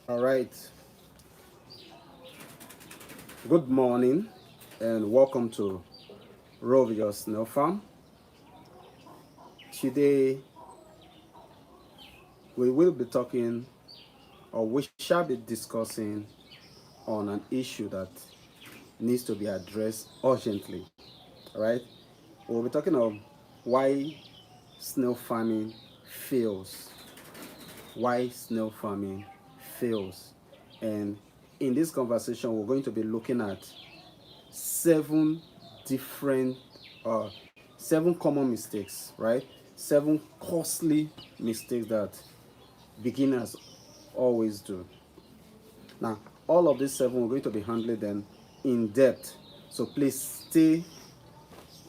All right. Good morning and welcome to Roovision Snail Farm. Today we will be talking or we shall be discussing on an issue that needs to be addressed urgently. All right. We'll be talking of why snail farming fails. Why snail farming fails. And in this conversation, we're going to be looking at seven different uh seven common mistakes, right? Seven costly mistakes that beginners always do. Now, all of these seven we're going to be handling them in depth, so please stay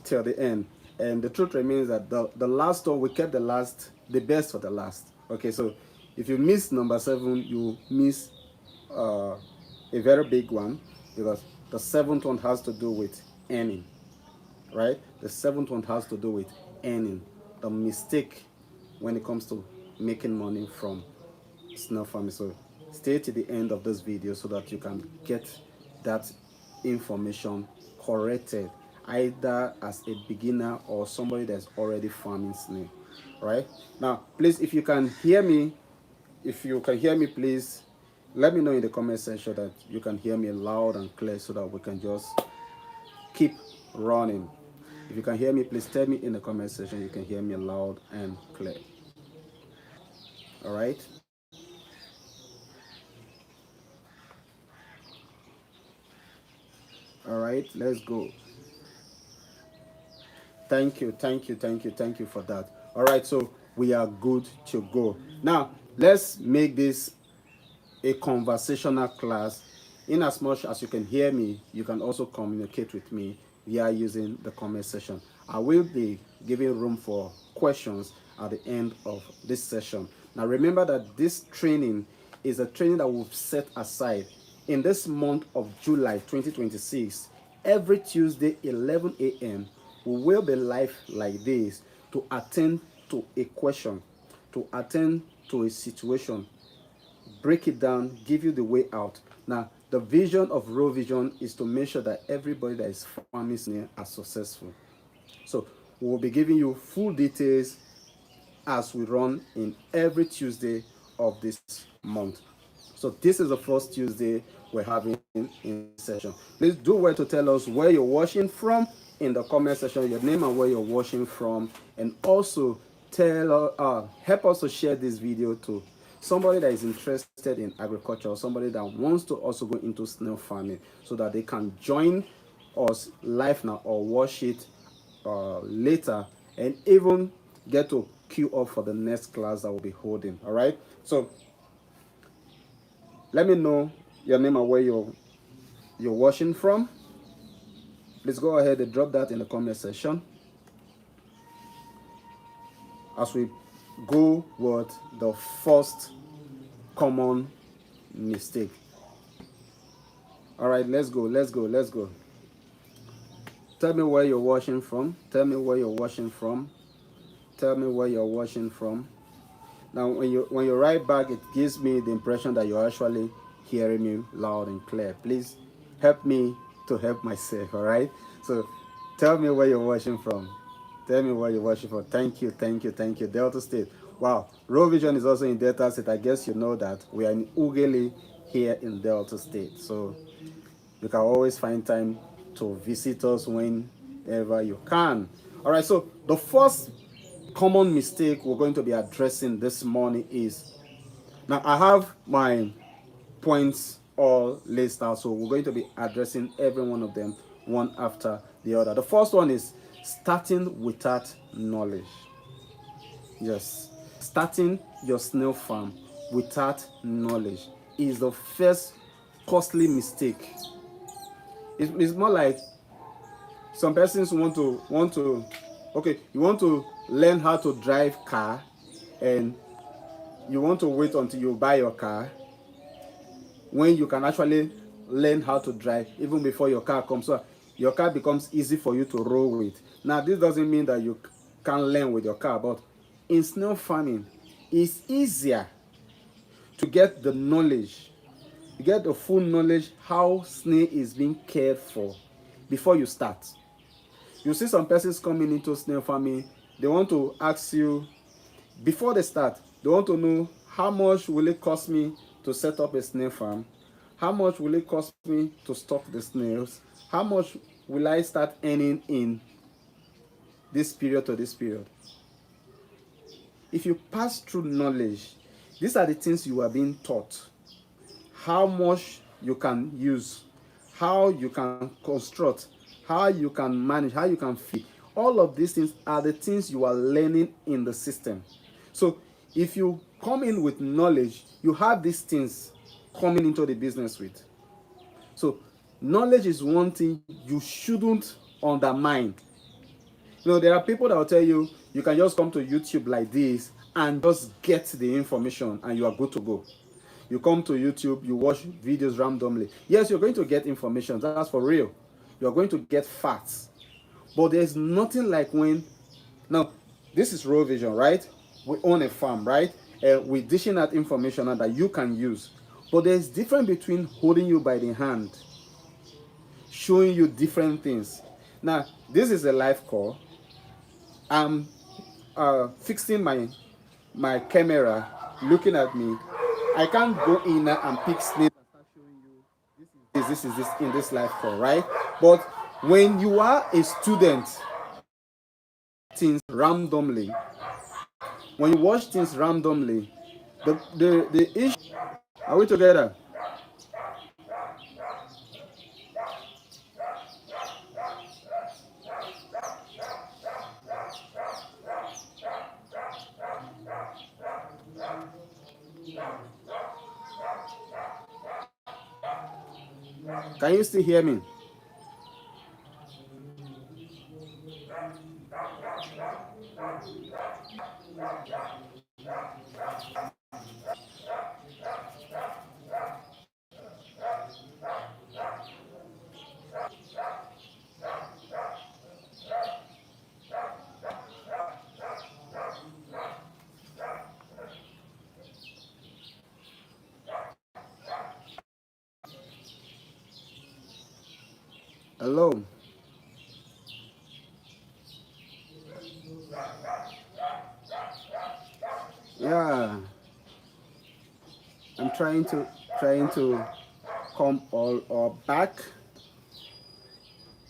till the end. And the truth remains that the last one, we kept the best for the last. Okay, so if you miss number seven, you miss uh, a very big one, because the seventh one has to do with earning, right? The seventh one has to do with earning. The mistake when it comes to making money from snail farming. So stay to the end of this video so that you can get that information corrected, either as a beginner or somebody that's already farming snail. Right now, please, if you can hear me, please let me know in the comment section that you can hear me loud and clear so that we can just keep running. If you can hear me, please tell me in the comment section you can hear me loud and clear. All right. All right, let's go. Thank you for that. All right, so we are good to go. Now, let's make this a conversational class. In as much as you can hear me, you can also communicate with me via using the comment section. I will be giving room for questions at the end of this session. Now, remember that this training is a training that we've set aside in this month of July 2026. Every Tuesday, 11 a.m., we will be live like this to attend to a question, to attend to a situation, break it down, give you the way out. Now, the vision of Roovision is to make sure that everybody that is farming snail are successful. So we will be giving you full details as we run in every Tuesday of this month. So this is the first Tuesday we're having in session. Please do well to tell us where you're watching from in the comment section, your name and where you're watching from, and also help us to share this video to somebody that is interested in agriculture, or somebody that wants to also go into snail farming, so that they can join us live now or watch it later, and even get to queue up for the next class that we'll be holding. All right, so let me know your name and where you're watching from. Please go ahead and drop that in the comment section as we go with the first common mistake. All right, let's go. Tell me where you're watching from. Tell me where you're watching from. Now, when you write back, it gives me the impression that you're actually hearing me loud and clear. Please help me to help myself. All right. So, tell me where you're watching from. Thank you. Delta State. Wow. Roovision is also in Delta State. I guess you know that we are in Ughelli here in Delta State. So you can always find time to visit us whenever you can. All right. So the first common mistake we're going to be addressing this morning is, now I have my points all list out, so we're going to be addressing every one of them one after the other. The first one is starting without knowledge. Yes, starting your snail farm without knowledge is the first costly mistake. It's more like some persons want to okay, you want to learn how to drive car, and you want to wait until you buy your car, when you can actually learn how to drive even before your car comes, so your car becomes easy for you to roll with. Now, this doesn't mean that you can't learn with your car, but in snail farming, it's easier to get the knowledge You get the full knowledge how snail is being cared for before you start. You see some persons coming into snail farming, they want to ask you, before they start, they want to know how much will it cost me to set up a snail farm? How much will it cost me to stock the snails? How much will I start earning in this period to this period? If you pass through knowledge, these are the things you are being taught. How much you can use, how you can construct, how you can manage, how you can feed. All of these things are the things you are learning in the system. So if you come in with knowledge, you have these things coming into the business with. So knowledge is one thing you shouldn't undermine. You know, there are people that will tell you, you can just come to YouTube like this and just get the information and you are good to go. You come to YouTube, you watch videos randomly. Yes, you're going to get information, that's for real. You're going to get facts. But there's nothing like when, now, this is Roovision, right? We own a farm, right? We're dishing out information that you can use. But there's difference between holding you by the hand, showing you different things. Now, this is a live call. I'm fixing my camera, looking at me. I can't go in and pick snake and start showing you this is this in this live call, right? But when you are a student, things randomly. When you watch things randomly, the issue. Are we together? Can you still hear me? Hello. Yeah, I'm trying to come all back.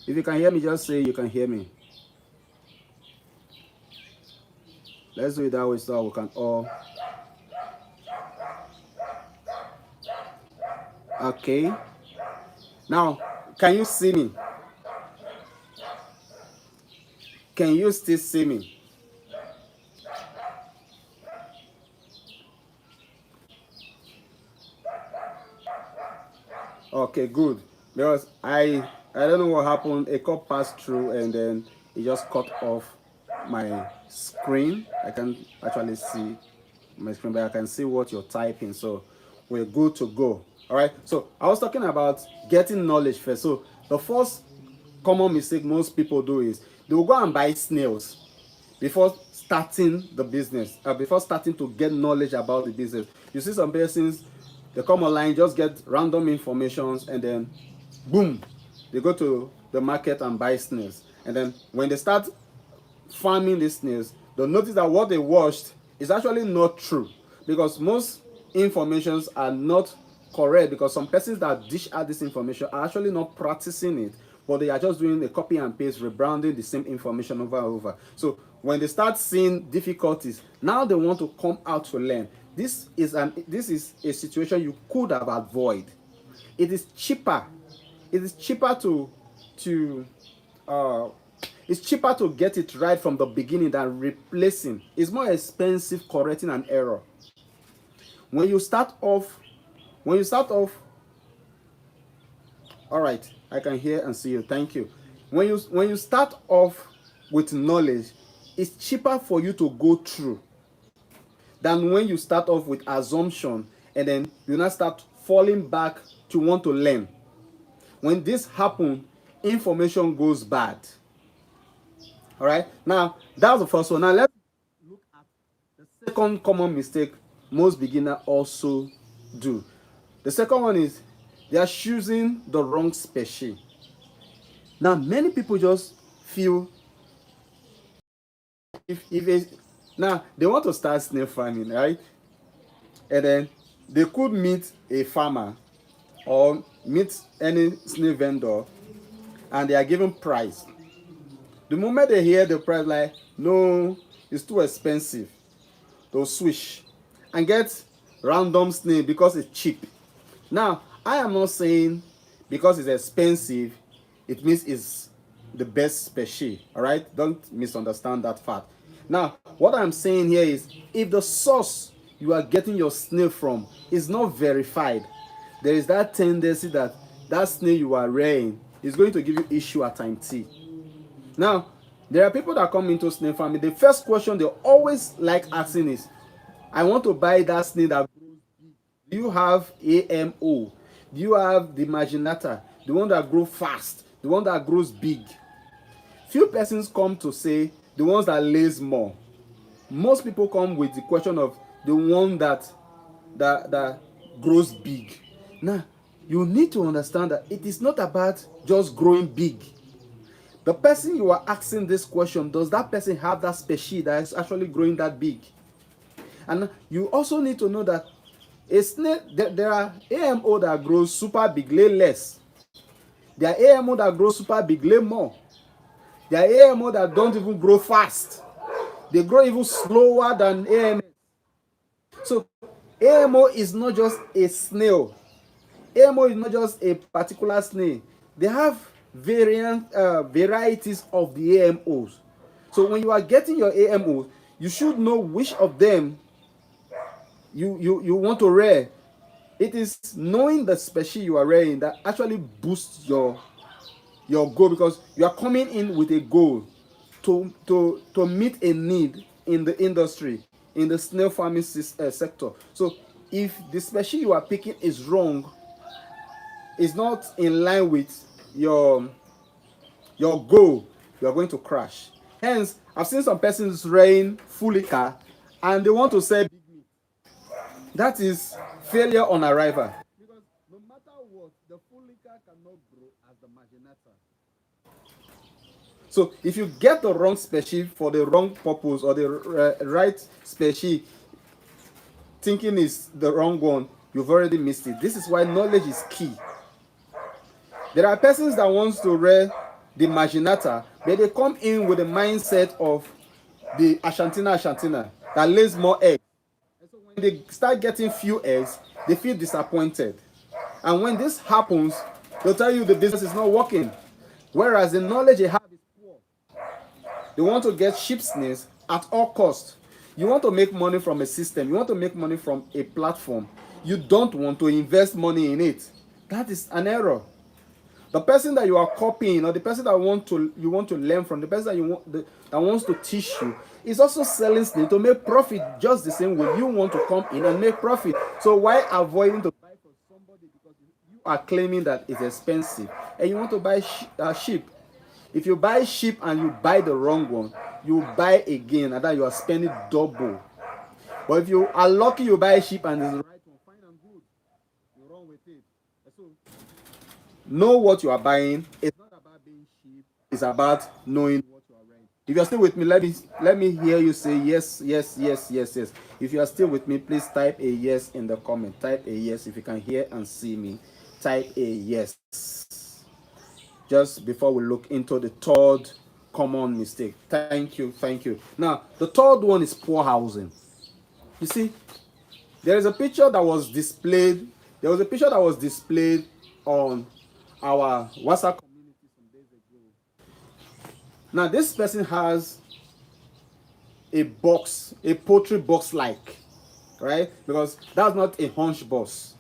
If you can hear me, just say you can hear me. Let's do it that way so we can all. Okay. Now, can you see me? Can you still see me? Okay, good. Because I don't know what happened. A call passed through and then it just cut off my screen. I can actually see my screen, but I can see what you're typing. So we're good to go. All right. So I was talking about getting knowledge first. So the first common mistake most people do is they will go and buy snails before starting the business, before starting to get knowledge about the business. You see some persons, they come online, just get random informations, and then boom, they go to the market and buy snails. And then when they start farming these snails, they'll notice that what they watched is actually not true, because most informations are not correct, because some persons that dish out this information are actually not practicing it, but they are just doing a copy and paste, rebranding the same information over and over. So when they start seeing difficulties, now they want to come out to learn. This is a situation you could have avoided. It is cheaper. It is cheaper to uh, it's cheaper to get it right from the beginning than replacing. It's more expensive correcting an error. When you start off, all right, I can hear and see you. Thank you. When you start off with knowledge, it's cheaper for you to go through than when you start off with assumption and then you now start falling back to want to learn. When this happens, information goes bad. All right. Now that's the first one. Now let's look at the second common mistake most beginners also do. The second one is They are choosing the wrong species. Now, many people just feel if it, now they want to start snail farming, right? And then they could meet a farmer or meet any snail vendor, and they are given price. The moment they hear the price, like, no, it's too expensive, they'll switch and get random snail because it's cheap. Now, I am not saying because it's expensive, it means it's the best species. All right, don't misunderstand that fact. Now, what I'm saying here is, if the source you are getting your snail from is not verified, there is that tendency that that snail you are rearing is going to give you issue at time T. Now, there are people that come into snail farming. The first question they always like asking is, I want to buy that snail that grows big. Do you have AMO? Do you have the marginata, the one that grows fast, the one that grows big? Few persons come to say the ones that lays more. Most people come with the question of the one that grows big. Now, you need to understand that it is not about just growing big. The person you are asking this question, does that person have that species that is actually growing that big? And you also need to know that a snail, there are AMO that grows super big, lay less. There are AMO that grow super big, lay more. There are AMO that don't even grow fast. They grow even slower than AMO. So AMO is not just a snail. AMO is not just a particular snail. They have varieties of the AMOs. So when you are getting your AMOs, you should know which of them you want to rear. It is knowing the species you are rearing that actually boosts your goal, because you are coming in with a goal to meet a need in the industry, in the snail farming sector. So if the species you are picking is wrong, is not in line with your goal, you are going to crash. Hence, I've seen some persons rearing fulica and they want to sell big meat. That is failure on arrival. Because no matter what, the fulica cannot grow as the marginata. So if you get the wrong species for the wrong purpose, or the right species thinking is the wrong one, you've already missed it. This is why knowledge is key. There are persons that wants to rear the marginata, but they come in with the mindset of the Ashantina that lays more eggs. And so when they start getting few eggs, they feel disappointed. And when this happens, they'll tell you the business is not working. Whereas the knowledge they have is poor. They want to get cheap snails at all costs. You want to make money from a system. You want to make money from a platform. You don't want to invest money in it. That is an error. The person that you are copying, or the person that you want to learn from, the person that wants to teach you, is also selling snail to make profit, just the same way you want to come in and make profit. So why avoiding to buy from somebody because you are claiming that it's expensive and you want to buy cheap? If you buy cheap and you buy the wrong one, you buy again, and then you are spending double. But if you are lucky, you buy cheap and it's the right one, fine and good, you run with it. So know what you are buying. It's not about being cheap. It's about knowing what you are buying. If you are still with me, let me hear you say yes, yes, yes, yes, yes. If you are still with me, please type a yes in the comment. Type a yes if you can hear and see me. Type a yes. Just before we look into the third common mistake. Thank you, thank you. Now, the third one is poor housing. You see, there is a picture that was displayed. There was a picture that was displayed on our WhatsApp community some days ago. Now, this person has a box, a poultry box like, right? Because that's not a hunch box.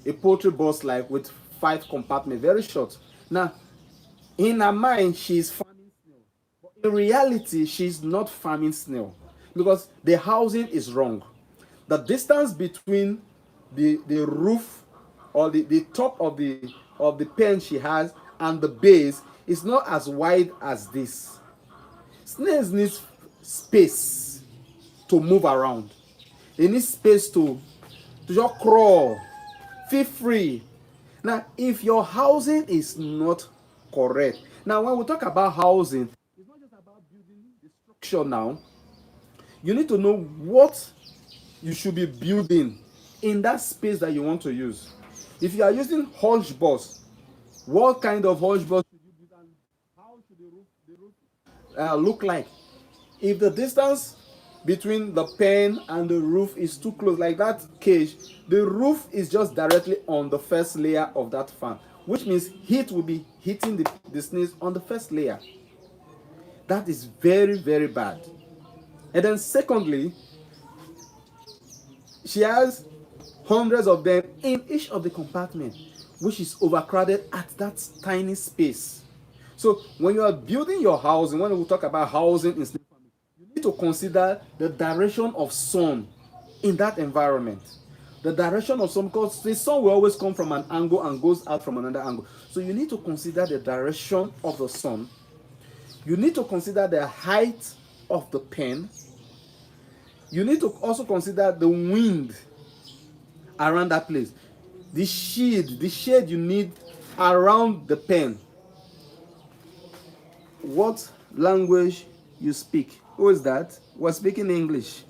A poultry box like with 5 compartments, very short. Now, in her mind, she's farming snail. But in reality, she's not farming snail because the housing is wrong. The distance between the roof, or the top of the pen she has, and the base is not as wide as this. Snails need space to move around. They need space to just crawl, feel free. Now, if your housing is not correct, now when we talk about housing, it's not just about building the structure now. You need to know what you should be building in that space that you want to use. If you are using hunch boss, what kind of hunch boss should you build and how should the roof look like? If the distance between the pen and the roof is too close, like that cage, the roof is just directly on the first layer of that fan, which means heat will be hitting the snails on the first layer. That is very, very bad. And then secondly, she has hundreds of them in each of the compartments, which is overcrowded at that tiny space. So when you are building your housing, when we talk about housing in snail farming, you need to consider the direction of sun in that environment. The direction of sun, because the sun will always come from an angle and goes out from another angle. So you need to consider the direction of the sun. You need to consider the height of the pen. You need to also consider the wind around that place. The shade you need around the pen. What language you speak? Who is that? We're speaking English.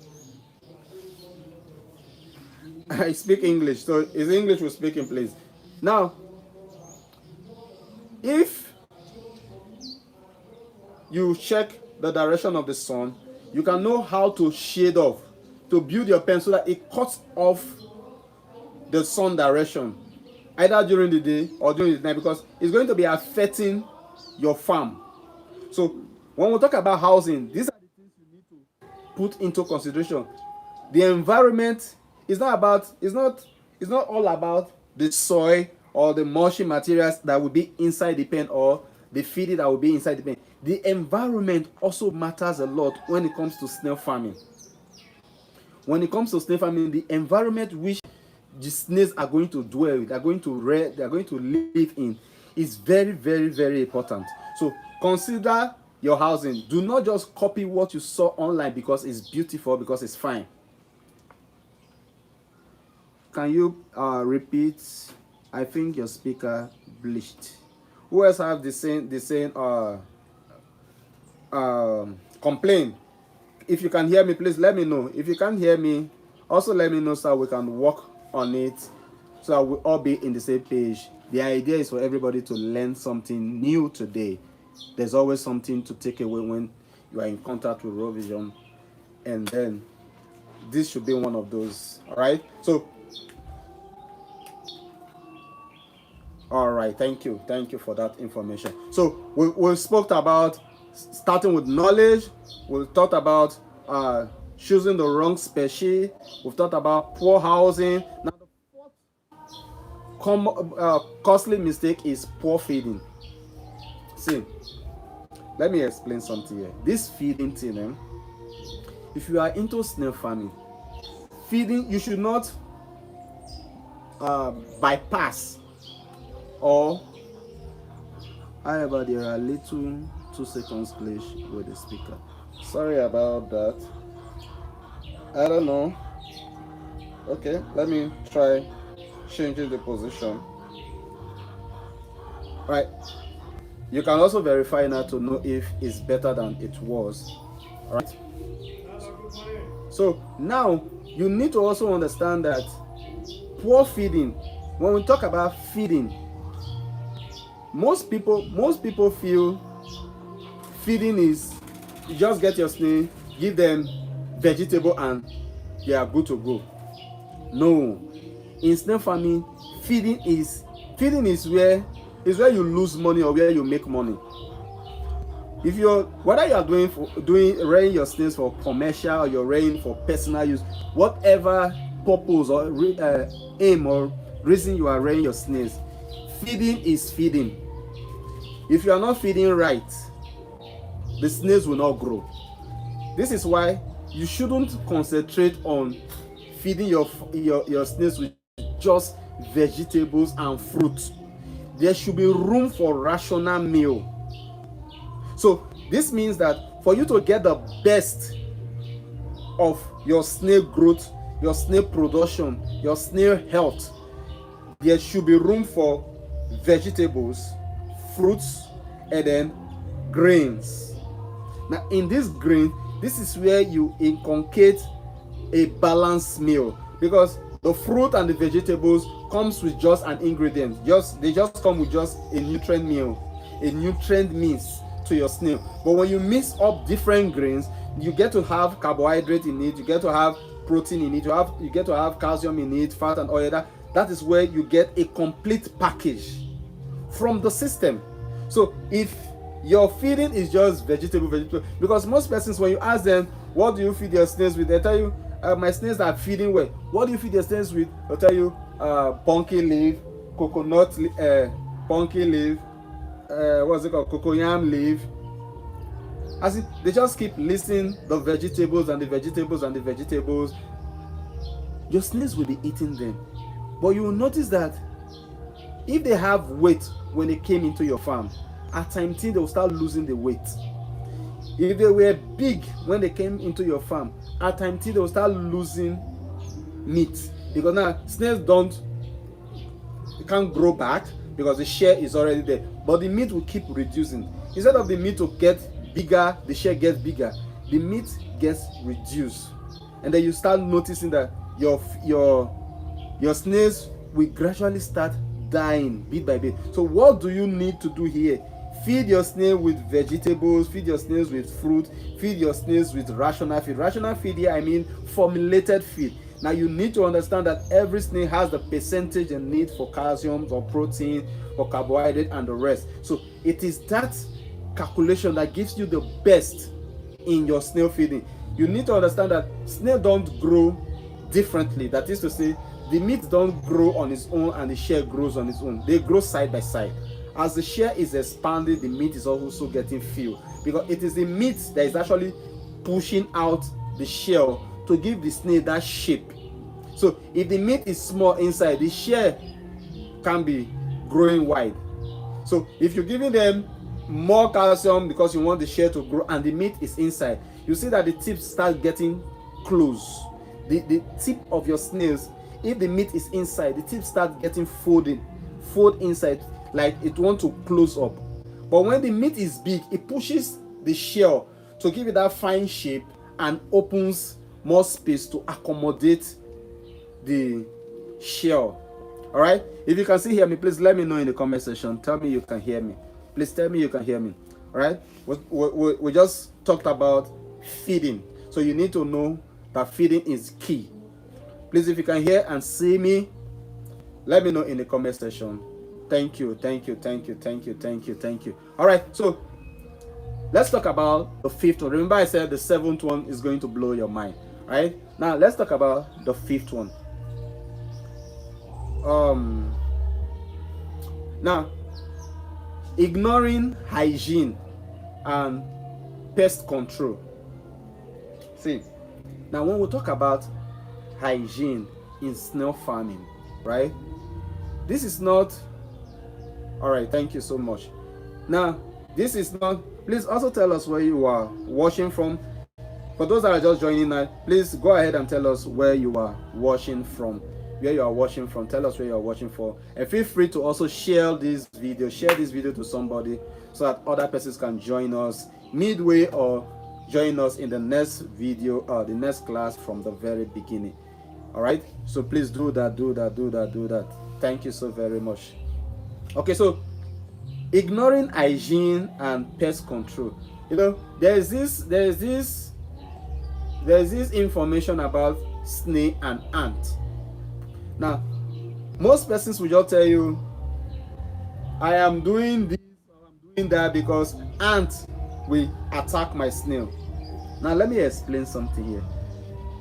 I speak English, so it's English we're speaking, please. Now, if you check the direction of the sun, you can know how to shade off, to build your pen so that it cuts off the sun direction, either during the day or during the night, because it's going to be affecting your farm. So when we talk about housing, these are the things you need to put into consideration. The environment is not all about the soil or the mushy materials that will be inside the pen or the feeding that will be inside the pen. The environment also matters a lot when it comes to snail farming. When it comes to snail farming, the environment which the snails are going to dwell, they are going to live in, is very, very, very important. So consider your housing. Do not just copy what you saw online because it's beautiful, because it's fine. Can you repeat? I think your speaker bleached. Who else have the same complaint? If you can hear me, please let me know. If you can't hear me, also let me know so we can work on it, so that we'll all be in the same page. The idea is for everybody to learn something new today. There's always something to take away when you are in contact with Roovision, and then this should be one of those. All right, so all right, thank you for that information. So we spoke about starting with knowledge. We talked about choosing the wrong species. We've talked about poor housing. Now the fourth costly mistake is poor feeding. See, let me explain something here. This feeding thing, if you are into snail farming, feeding, you should not bypass or however there are little 2 seconds glitch with the speaker. Sorry about that. I don't know. Okay, let me try changing the position. Right. You can also verify now to know if it's better than it was. All right. So now you need to also understand that poor feeding, when we talk about feeding, most people feel feeding is you just get your snail, give them vegetable, and they are good to go. No, in snail farming, feeding is where you lose money or where you make money. If you're whether you are rearing your snails for commercial or you're rearing for personal use, whatever purpose or aim or reason you are rearing your snails, feeding is feeding. If you are not feeding right, the snails will not grow. This is why you shouldn't concentrate on feeding your snails with just vegetables and fruits. There should be room for rational meal. So this means that for you to get the best of your snail growth, your snail production, your snail health, there should be room for vegetables, fruits, and then grains. Now in this grain, this is where you inculcate a balanced meal, because the fruit and the vegetables comes with just an ingredient. They just come with just a nutrient meal, a nutrient mix to your snail. But when you mix up different grains, you get to have carbohydrate in it, you get to have protein in it, you get to have calcium in it, fat and oil. That is where you get a complete package from the system. So if your feeding is just vegetable, because most persons, when you ask them, what do you feed your snails with, they tell you, my snails are feeding well. What do you feed your snails with? They'll tell you pumpkin leaf, coconut, pumpkin leaf, what's it called, cocoyam leaf. As they just keep listing the vegetables and the vegetables and the vegetables. Your snails will be eating them. But you will notice that if they have weight when they came into your farm, at times they will start losing the weight. If they were big when they came into your farm, at times they will start losing meat, because now snails can't grow back because the share is already there, but the meat will keep reducing. Instead of the meat to get bigger, the share gets bigger, the meat gets reduced, and then you start noticing that your snails will gradually start dying bit by bit. So what do you need to do here? Feed your snail with vegetables, feed your snails with fruit, feed your snails with rational feed. Rational feed here, I mean formulated feed. Now you need to understand that every snail has the percentage and need for calcium, or protein, or carbohydrate, and the rest. So it is that calculation that gives you the best in your snail feeding. You need to understand that snails don't grow differently. That is to say, the meat don't grow on its own and the share grows on its own. They grow side by side. As the share is expanding, the meat is also getting filled, because it is the meat that is actually pushing out the shell to give the snail that shape. So if the meat is small inside, the share can be growing wide. So if you're giving them more calcium because you want the share to grow and the meat is inside, you see that the tips start getting close. The tip of your snails, if the meat is inside, the tip starts getting fold inside, like it wants to close up. But when the meat is big, it pushes the shell to give it that fine shape and opens more space to accommodate the shell. All right, if you can still hear me, please let me know in the comment section. Tell me you can hear me. Please tell me you can hear me. All right, we just talked about feeding, so you need to know that feeding is key. Please, if you can hear and see me, let me know in the comment section. Thank you. All right, so let's talk about the fifth one. Remember I said the seventh one is going to blow your mind. All right, now let's talk about the fifth one. Now, ignoring hygiene and pest control. See, now when we talk about hygiene in snail farming, right, this is not, all right, thank you so much. Now, this is not, please also tell us where you are watching from. For those that are just joining now, please go ahead and tell us where you are watching from. Tell us where you are watching for, and feel free to also share this video to somebody, so that other persons can join us midway or join us in the next video or the next class from the very beginning. All right, so please do that. Thank you so very much. Okay, so ignoring hygiene and pest control. You know, there's this information about snail and ant. Now, most persons will just tell you, I am doing this or I'm doing that because ants will attack my snail. Now, let me explain something here.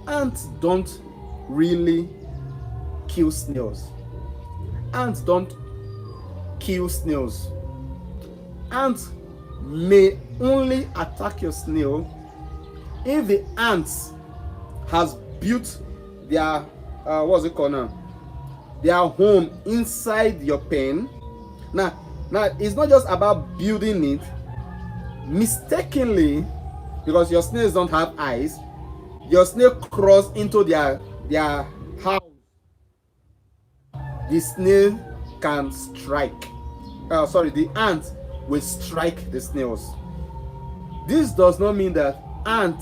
Ants don't really kill snails. Ants don't kill snails. Ants may only attack your snail if the ants has built their their home inside your pen. Now it's not just about building it mistakenly, because your snails don't have eyes. Your snail cross into their house the snail can strike. The ant will strike the snails. This does not mean that ant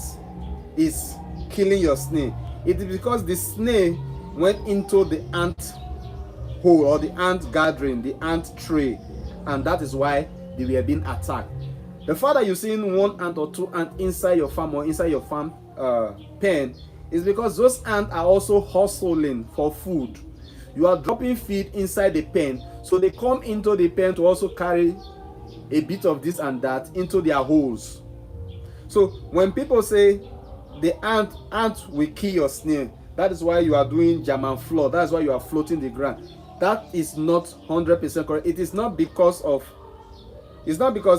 is killing your snail. It is because the snail went into the ant hole or the ant gathering, the ant tray, and that is why they were being attacked. The fact that you're seeing one ant or two ants inside your farm or inside your farm pen is because those ants are also hustling for food. You are dropping feed inside the pen, so they come into the pen to also carry a bit of this and that into their holes. So when people say the ant will kill your snail, that is why you are doing German floor, that's why you are floating the ground, that is not 100% correct. It's not because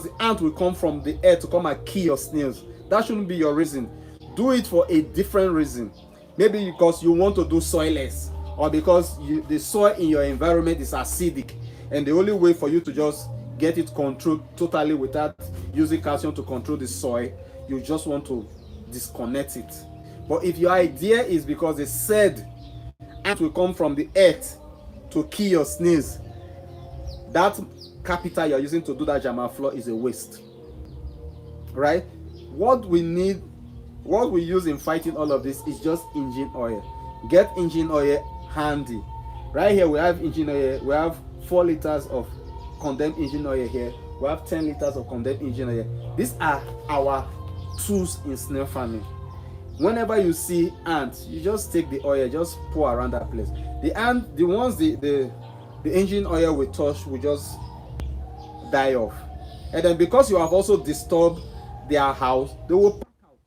the ant will come from the air to come and kill your snails. That shouldn't be your reason. Do it for a different reason. Maybe because you want to do soilless, or because the soil in your environment is acidic, and the only way for you to just get it controlled totally without using calcium to control the soil, you just want to disconnect it. But if your idea is because they said ants will come from the earth to kill your snails, that capital you're using to do that German floor is a waste, right? What we use in fighting all of this is just engine oil. Get engine oil handy. Right here we have engine oil. We have 4 liters of condensed engine oil here. We have 10 liters of condensed engine oil. These are our tools in snail farming. Whenever you see ants, you just take the oil, just pour around that place. The engine oil will touch will just die off. And then because you have also disturbed their house, they will pack out.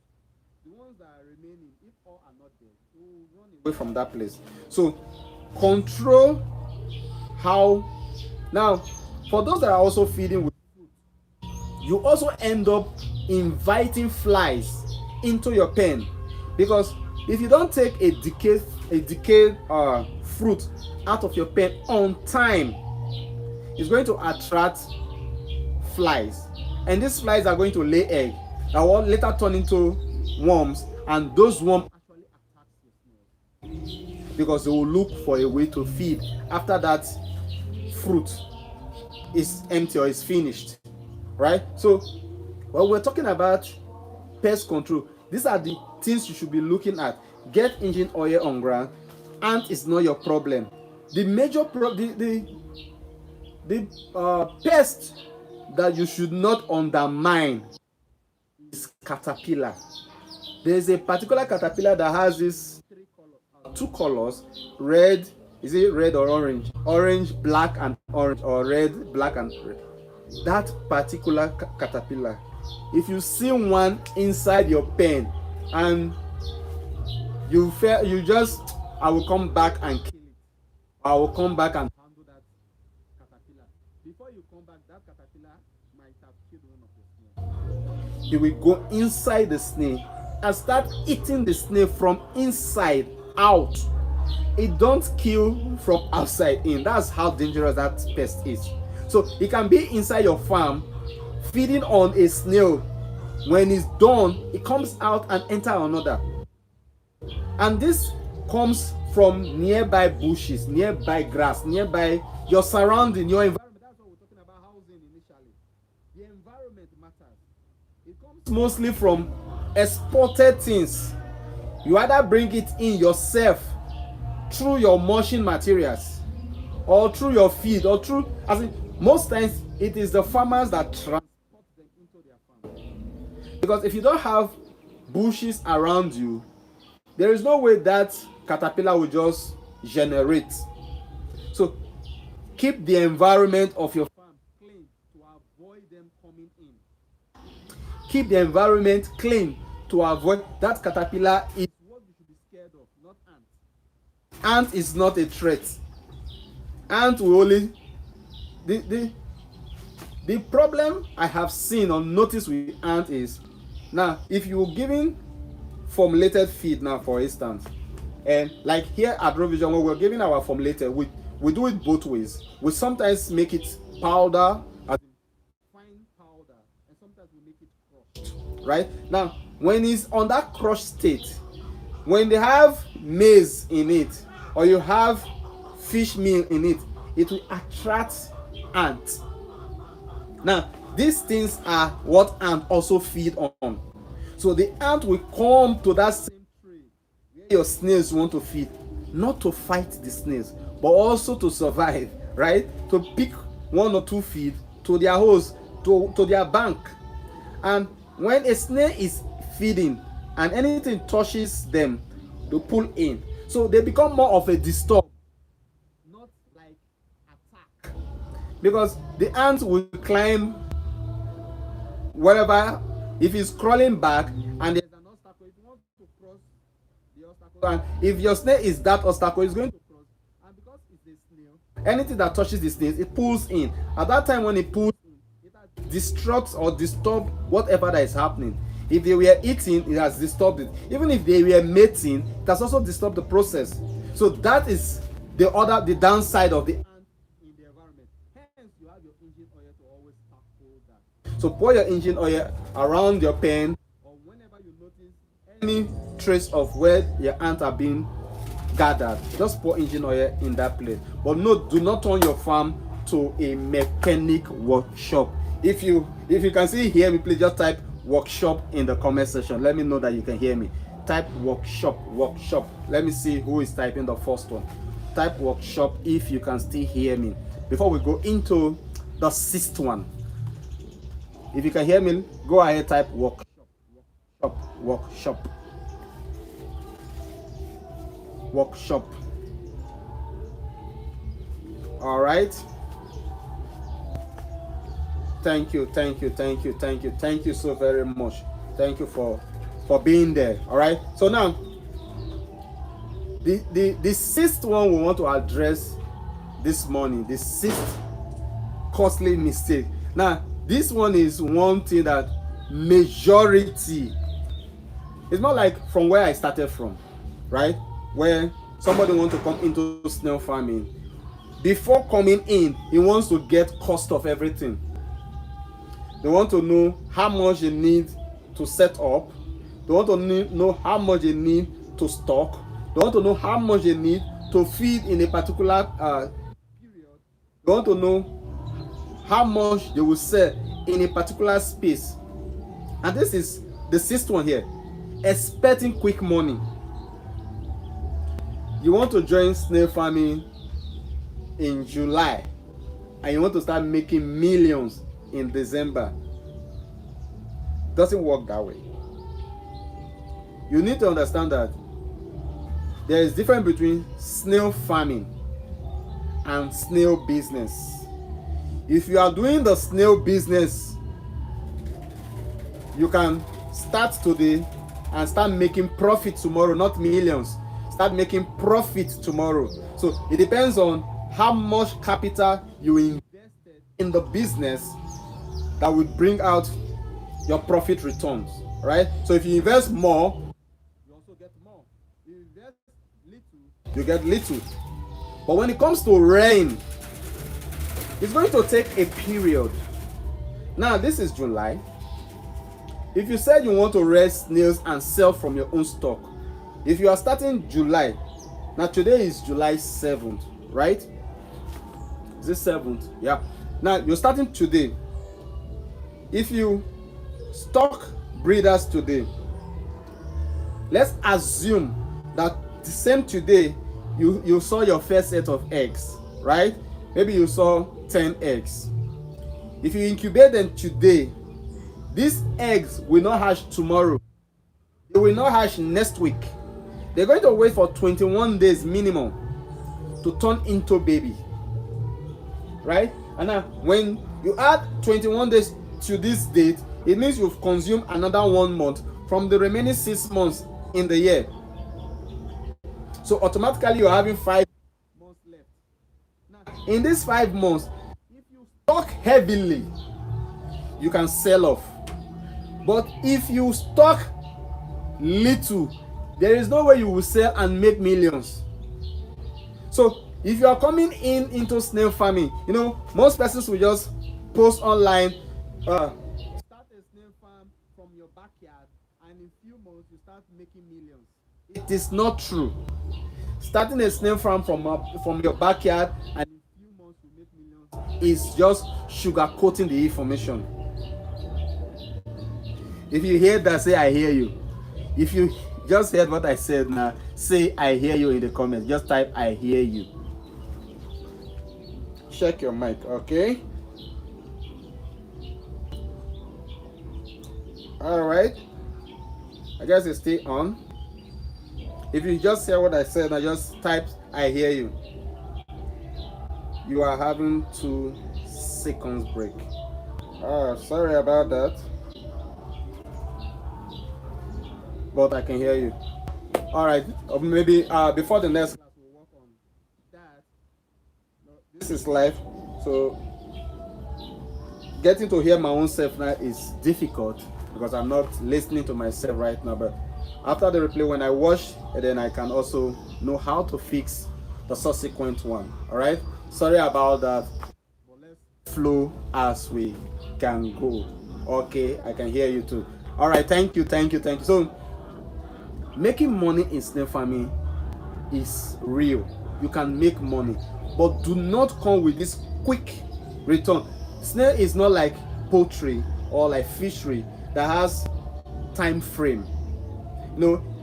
The ones that are remaining, if all are not there, they will run away from that place. So control how. Now, for those that are also feeding with food, you also end up inviting flies into your pen, because if you don't take a decayed fruit out of your pen on time, it's going to attract flies, and these flies are going to lay egg that will later turn into worms, and those worms actually attack the snails because they will look for a way to feed after that fruit is empty or is finished, right? So when we're talking about pest control, these are the things you should be looking at. Get engine oil on ground. Ant is not your problem. The major pest that you should not undermine is caterpillar. There's a particular caterpillar that has this 2 colors, red, is it red or orange? Orange, black and orange, or red, black and red. That particular caterpillar, if you see one inside your pen and I will come back and kill it. I will come back and handle that caterpillar. Before you come back, that caterpillar might have killed one of your snails. It will go inside the snail and start eating the snail from inside out. It don't kill from outside in. That's how dangerous that pest is. So it can be inside your farm feeding on a snail. When it's done, it comes out and enter another. And this comes from nearby bushes, nearby grass, nearby your surrounding, your environment. That's what we're talking about housing initially. The environment matters. It comes mostly from exported things. You either bring it in yourself through your mulching materials, or through your feed, or through, most times it is the farmers that transport them into their farm. Because if you don't have bushes around you, there is no way that caterpillar will just generate. So keep the environment of your farm clean to avoid them coming in. Keep the environment clean to avoid that. Caterpillar is what you should be scared of, not ant. Ant is not a threat. Ant will only the problem I have seen or noticed with ant is, now if you're giving formulated feed now, for instance, and like here at Roovision, when we're giving our formulated, we do it both ways. We sometimes make it powder, as fine powder, and sometimes we make it crushed. Right now, when it's on that crushed state, when they have maize in it, or you have fish meal in it, it will attract ants. Now, these things are what ants also feed on. So the ant will come to that same tree where your snails want to feed, not to fight the snails, but also to survive, right? To pick one or two feed to their host, to their bank. And when a snail is feeding and anything touches them, they pull in. So they become more of a disturb, not like attack. Because the ants will climb wherever, if it's crawling back and there's an obstacle, if you want to cross the obstacle, and if your snail is that obstacle, it's going to cross. And because it's a snail, anything that touches the snail, it pulls in. At that time when it pulls in, it distracts or disturbs whatever that is happening. If they were eating, it has disturbed it. Even if they were mating, it has also disturbed the process. So that is the downside of the ant in the environment. Hence, you have your engine oil to always tackle that. So pour your engine oil around your pen, or whenever you notice any trace of where your ants are being gathered, just pour engine oil in that place. But no, do not turn your farm to a mechanic workshop. If you can see hear me, please just type workshop in the comment section. Let me know that you can hear me. Type workshop. Let me see who is typing the first one. Type workshop if you can still hear me before we go into the sixth one. If you can hear me, go ahead, type workshop. All right. Thank you so very much. Thank you for being there. All right. So now, the sixth one we want to address this morning, the sixth costly mistake. Now, this one is one thing that majority, it's not like from where I started from, right? Where somebody wants to come into snail farming. Before coming in, he wants to get cost of everything. They want to know how much they need to set up. They want to know how much they need to stock. They want to know how much they need to feed in a particular period. They want to know how much they will sell in a particular space. And this is the sixth one here. Expecting quick money. You want to join snail farming in July and you want to start making millions in December. Doesn't work that way. You need to understand that there is difference between snail farming and snail business. If you are doing the snail business, you can start today and start making profit tomorrow, not millions. Start making profit tomorrow. So it depends on how much capital you invested in the business that will bring out your profit returns, right? So if you invest more, you also get more. If you invest little, you get little. But when it comes to rain, it's going to take a period. Now, this is July. If you said you want to raise snails and sell from your own stock, if you are starting July, now today is July 7th, right? Is it 7th? Yeah. Now, you're starting today. If you stock breeders today, let's assume that the same today you saw your first set of eggs, right? Maybe you saw 10 eggs. If you incubate them today, these eggs will not hatch tomorrow. They will not hatch next week. They're going to wait for 21 days minimum to turn into baby, right? And now when you add 21 days to this date, it means you've consumed another 1 month from the remaining 6 months in the year. So automatically you're having 5 months left. Now, in these 5 months, if you stock heavily, you can sell off. But if you stock little, there is no way you will sell and make millions. So if you are coming into snail farming, most persons will just post online, start a snail farm from your backyard, and in few months you start making millions. It is not true. Starting a snail farm from your backyard and in few months you make millions is just sugarcoating the information. If you hear that, say I hear you. If you just heard what I said now, say I hear you in the comments. Just type I hear you. Check your mic, okay? All right. I guess it's still on. If you just hear what I said, I just type I hear you. You are having 2 seconds break. Sorry about that. But I can hear you. All right. Maybe before the next class we'll work on that. This is live, so getting to hear my own self now is difficult because I'm not listening to myself right now. But after the replay, when I watch, then I can also know how to fix the subsequent one. All right. Sorry about that. But let's flow as we can go. Okay, I can hear you too. All right. Thank you. So making money in snail farming is real. You can make money, but do not come with this quick return. Snail is not like poultry or like fishery that has time frame.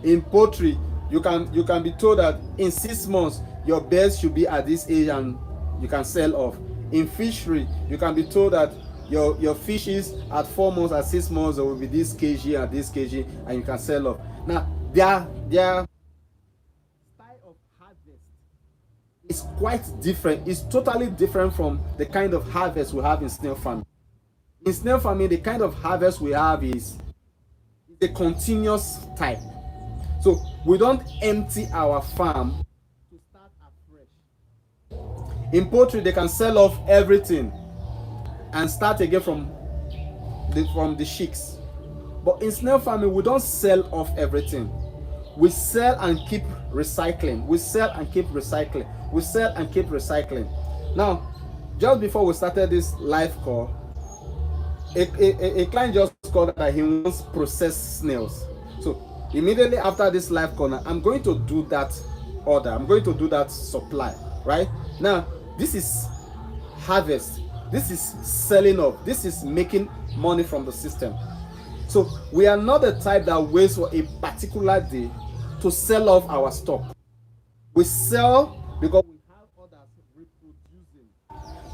In poultry, you can be told that in 6 months your birds should be at this age and you can sell off. In fishery, you can be told that your fishes at 4 months, at 6 months, there will be this kg and this kg, and you can sell off. Now, their style of harvest is quite different. It's totally different from the kind of harvest we have in snail farming. In snail farming, the kind of harvest we have is a continuous type. So we don't empty our farm to start afresh. In poultry, they can sell off everything and start again from the chicks. But in snail farming, we don't sell off everything. We sell and keep recycling. We sell and keep recycling. We sell and keep recycling. Now, just before we started this live call, a client just called that he wants processed snails. So immediately after this live call, I'm going to do that order. I'm going to do that supply. Right now, this is harvest. This is selling off. This is making money from the system. So we are not the type that waits for a particular day to sell off our stock. We sell because we have others reproducing.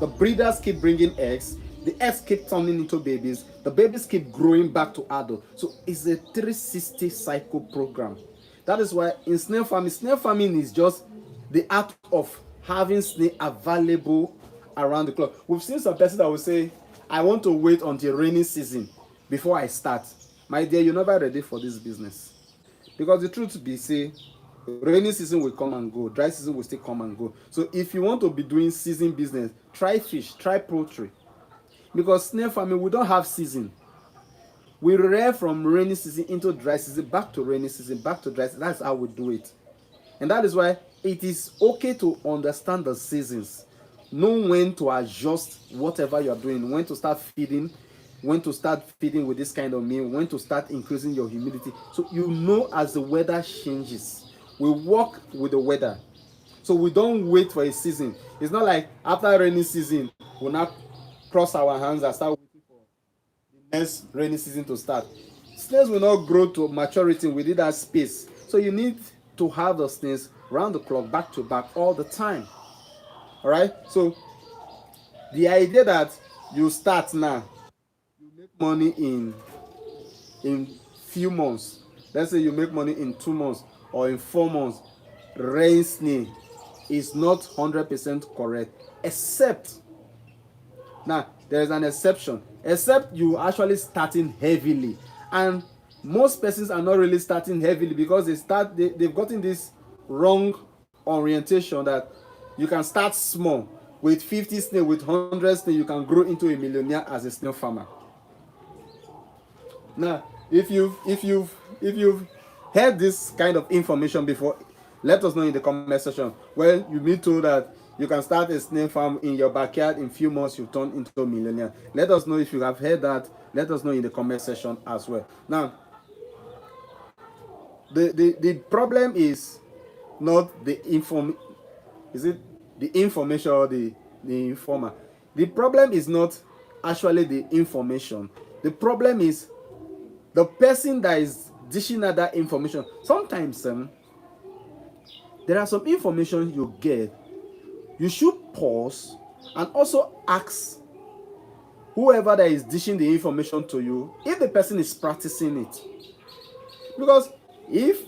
The breeders keep bringing eggs. The eggs keep turning into babies. The babies keep growing back to adult. So it's a 360 cycle program. That is why in snail farming is just the act of having snail available around the clock. We've seen some persons that will say, I want to wait until rainy season before I start. My dear, you're never ready for this business. Because the truth be say, rainy season will come and go, dry season will still come and go. So if you want to be doing season business, try fish, try poultry. Because snail farming, we don't have season. We rear from rainy season into dry season, back to rainy season, back to dry season. That's how we do it. And that is why it is okay to understand the seasons. Know when to adjust whatever you're doing, when to start feeding, when to start feeding with this kind of meal, when to start increasing your humidity. So you know as the weather changes. We work with the weather. So we don't wait for a season. It's not like after rainy season, we'll not cross our hands and start waiting for the next rainy season to start. Snails will not grow to maturity within that space. So you need to have the snails round the clock, back to back, all the time. All right? So the idea that you start now, you make money in few months. Let's say you make money in 2 months or in 4 months. Rain snail is not 100% correct, except now there is an exception. Except you actually starting heavily, and most persons are not really starting heavily because they've gotten this wrong orientation that you can start small with 50 snail, with 100 snail, you can grow into a millionaire as a snail farmer. Now, if you've heard this kind of information before, let us know in the comment section. Well, you be told that you can start a snail farm in your backyard in few months, you turn into a millionaire. Let us know if you have heard that. Let us know in the comment section as well. Now, the problem is not the is it the information or the informer? The problem is not actually the information. The problem is the person that is dishing out that information. Sometimes there are some information you get, you should pause and also ask whoever that is dishing the information to you if the person is practicing it. Because if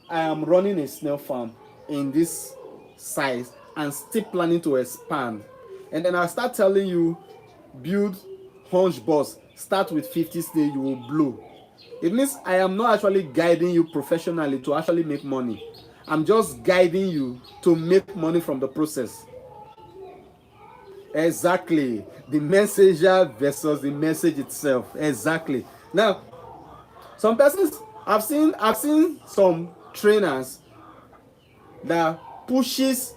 I am running a snail farm in this size and still planning to expand, and then I start telling you build hunch boss, start with 50 snail, you will blow. It means I am not actually guiding you professionally to actually make money. I'm just guiding you to make money from the process. Exactly. The messenger versus the message itself. Exactly. Now, some persons, I've seen some trainers that pushes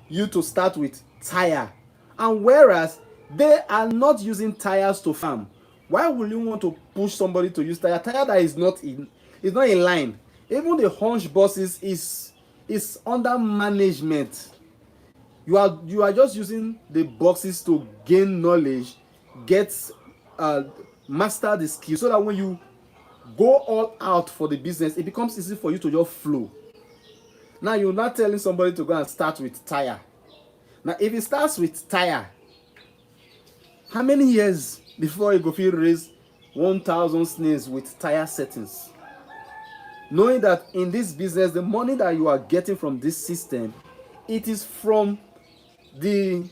you to start with tire, and whereas they are not using tires to farm, why will you want to push somebody to use tire that is not in line? Even the hunch bosses is under management. You are just using the boxes to gain knowledge, get master the skill, so that when you go all out for the business, it becomes easy for you to just flow. Now you're not telling somebody to go and start with tire. Now if it starts with tire, how many years before you go feel raise 1,000 snails with tire settings? Knowing that in this business, the money that you are getting from this system, it is from the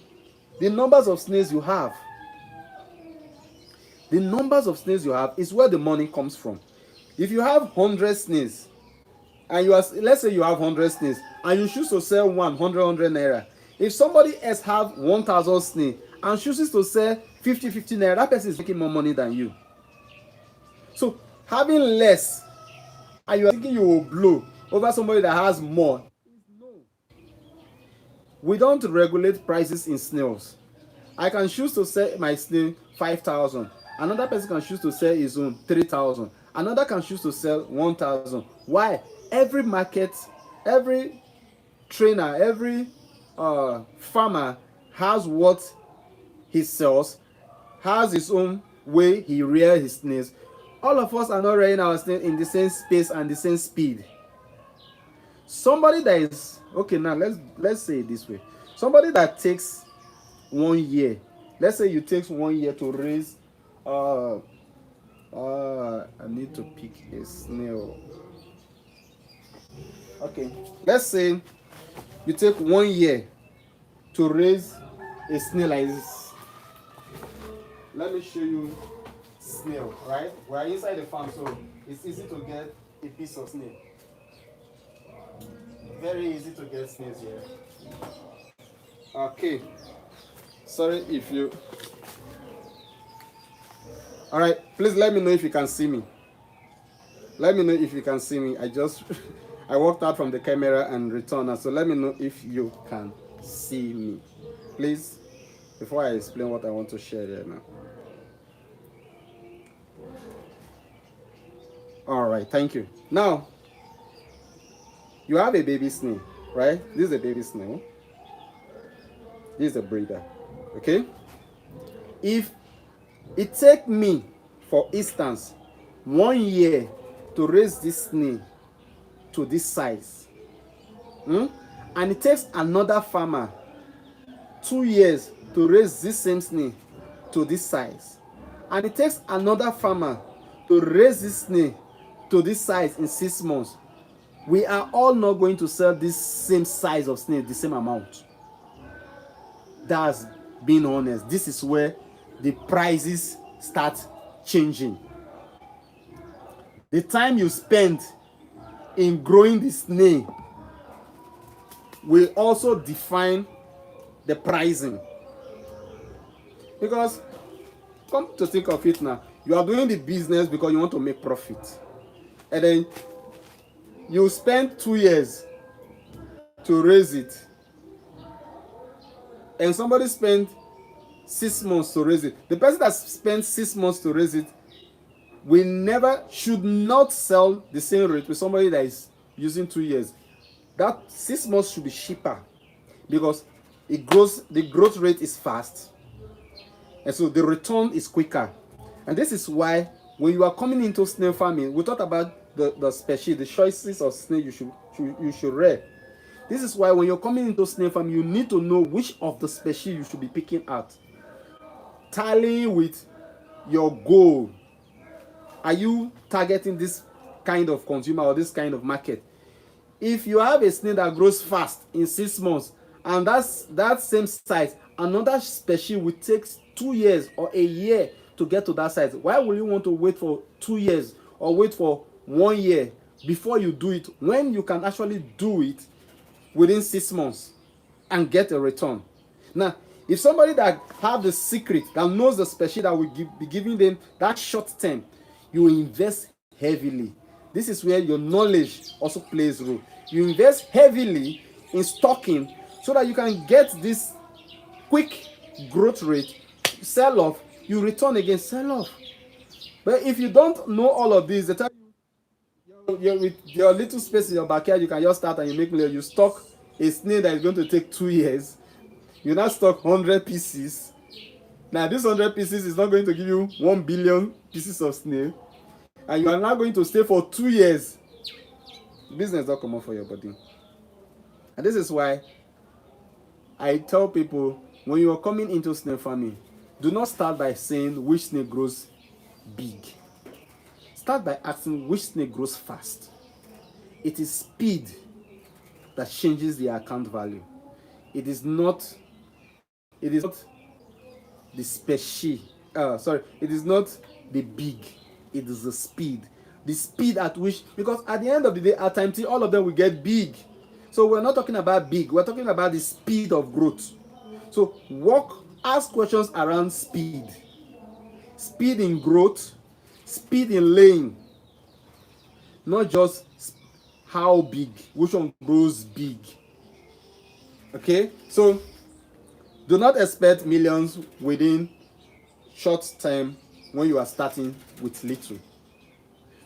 numbers of snails you have. The numbers of snails you have is where the money comes from. If you have 100 snails, and let's say you have 100 snails, and you choose to sell 100 naira. If somebody else have 1,000 snails and chooses to sell 50 naira, that person is making more money than you. So having less, and you are thinking you will blow over somebody that has more. No. We don't regulate prices in snails. I can choose to sell my snail 5,000. Another person can choose to sell his own 3,000. Another can choose to sell 1,000. Why? Every market, every trainer, every farmer has what he sells, has his own way he rears his snails. All of us are not rearing our snails in the same space and the same speed. Somebody that is okay, now let's say it this way. Somebody that takes 1 year, let's say you takes 1 year to raise I need to pick a snail. Okay, let's say you take 1 year to raise a snail like this. Let me show you snail, right? We're inside the farm, so it's easy to get a piece of snail. Very easy to get snails here. Okay, sorry if you. All right, please let me know if you can see me. Let me know if you can see me. I walked out from the camera and returned, so let me know if you can see me, please, before I explain what I want to share here now. All right, thank you. Now, you have a baby snail, right? This is a baby snail. This is a breeder, okay? If it take me, for instance, 1 year to raise this snail to this size, and it takes another farmer 2 years to raise this same snail to this size, and it takes another farmer to raise this snail to this size in 6 months, we are all not going to sell this same size of snail the same amount. That's being honest. This is where the prices start changing. The time you spend in growing the snail will also define the pricing. Because come to think of it now, you are doing the business because you want to make profit, and then you spend 2 years to raise it, and somebody spent 6 months to raise it. The person that spent 6 months to raise it should not sell the same rate with somebody that is using 2 years. that 6 months should be cheaper because it grows, the growth rate is fast, and so the return is quicker. And this is why when you are coming into snail farming, we talked about the species, the choices of snail you should rear. This is why when you're coming into snail farming, you need to know which of the species you should be picking out, tallying with your goal. Are you targeting this kind of consumer or this kind of market? If you have a snail that grows fast in 6 months, and that's that same size, another species will take 2 years or a year to get to that size. Why will you want to wait for 2 years or wait for 1 year before you do it, when you can actually do it within 6 months and get a return? Now, if somebody that have the secret, that knows the species that will be giving them that short term, you invest heavily. This is where your knowledge also plays a role. You invest heavily in stocking so that you can get this quick growth rate, sell off, you return again, sell off. But if you don't know all of this, they tell you with your little space in your backyard, you can just start and you make million. You stock a snail that is going to take 2 years. You now stock 100 pieces. Now this 100 pieces is not going to give you 1 billion pieces of snail, and you are now going to stay for 2 years. Business don't come out for your body. And this is why I tell people, when you are coming into snail farming, do not start by saying which snail grows big. Start by asking which snail grows fast. It is speed that changes the account value. It is not the species. It is not the big. It is the speed. The speed at which, because at the end of the day, at times all of them will get big. So we're not talking about big, we're talking about the speed of growth. So ask questions around speed. Speed in growth, speed in laying. Not just how big, which one grows big. Okay? So do not expect millions within short time when you are starting with little.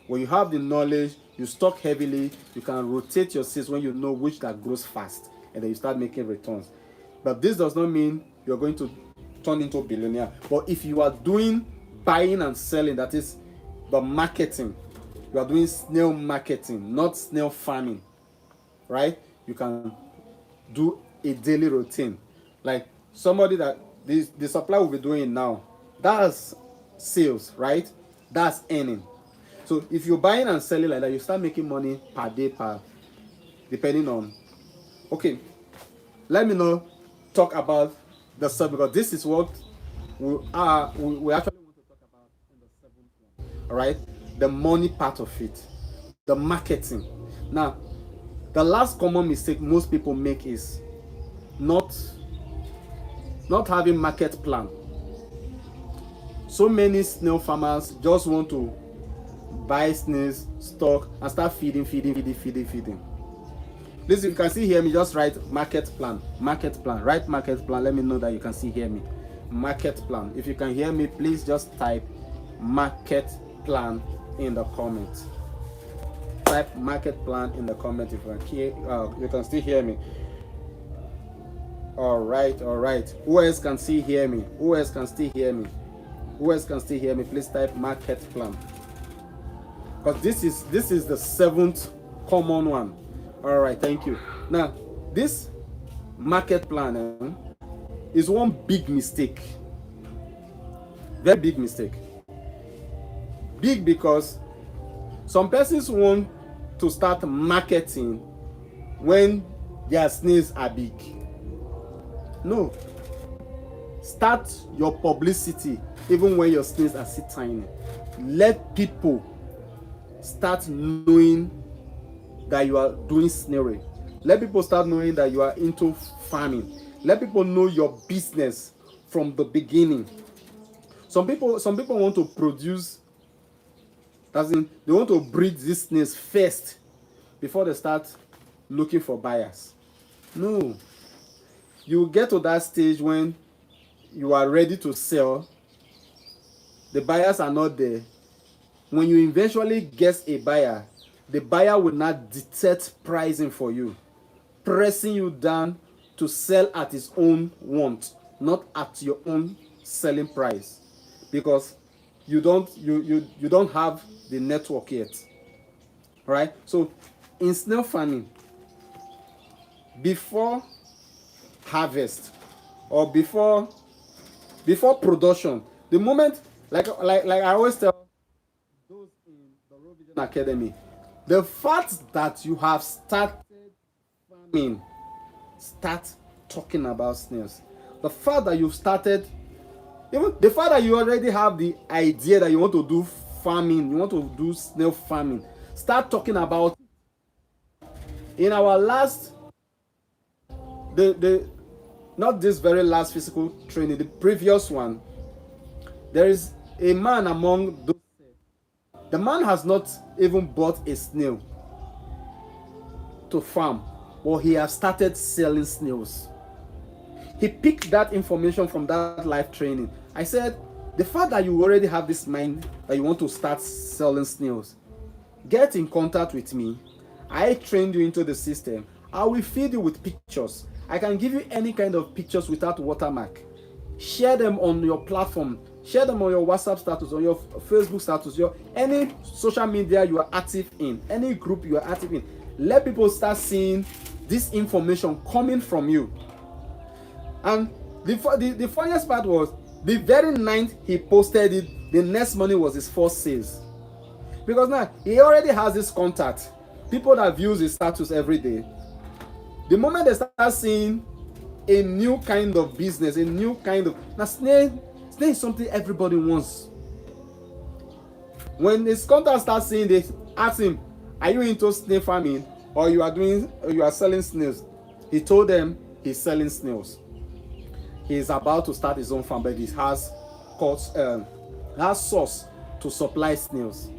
When you have the knowledge, you stock heavily, you can rotate your seeds when you know which that grows fast, and then you start making returns. But this does not mean you're going to turn into a billionaire. But if you are doing buying and selling, that is the marketing, you are doing snail marketing, not snail farming, right? You can do a daily routine. Like somebody that the supplier will be doing now, that's sales, right? That's earning. So if you're buying and selling like that, you start making money per day, depending on. Okay, let me now talk about the sub, because this is what we actually want to talk about in the 7th one. All right, the money part of it, the marketing. Now, the last common mistake most people make is not having market plan. So many snail farmers just want to buy snails, stock, and start feeding. Listen, you can see hear me, just write market plan. Write market plan. Let me know that you can see hear me. Market plan. If you can hear me, please just type market plan in the comments. Type market plan in the comment if you can still hear me. All right. Who else can still hear me? Please type market plan. Because this is the 7th common one. All right, thank you. Now, this market plan is one big mistake. Very big mistake. Big because some persons want to start marketing when their snails are big. No. Start your publicity even when your snails are still tiny. Let people start knowing that you are doing snaring. Let people start knowing that you are into farming. Let people know your business from the beginning. Some people want to produce, as in they want to breed these snails first before they start looking for buyers. No. You get to that stage when you are ready to sell, the buyers are not there. When you eventually get a buyer, the buyer will not dictate pricing for you. pressing you down to sell at his own want, not at your own selling price, because you don't have the network yet. Right? So in snail farming, before harvest or before production, the moment, like I always tell those in the Roovision Academy, the fact that you have started farming, start talking about snails. The fact that you've started, even the fact that you already have the idea that you want to do farming, you want to do snail farming, start talking about it. In our last, the not this very last physical training, the previous one, there is a man among those. The man has not even bought a snail to farm, but he has started selling snails. He picked that information from that live training. I said, the fact that you already have this mind that you want to start selling snails, get in contact with me. I trained you into the system. I will feed you with pictures. I can give you any kind of pictures without watermark. Share them on your platform. Share them on your WhatsApp status, on your Facebook status, your any social media you are active in, any group you are active in. Let people start seeing this information coming from you. And the funniest part was, the very night he posted it, the next morning was his first sales. Because now he already has this contact, people that views his status every day. The moment they start seeing a new kind of business, a new kind of, now snail is something everybody wants. When his contact starts seeing this, ask him, are you into snail farming, or you are selling snails? He told them he's selling snails. He's about to start his own farm, but he has source to supply snails.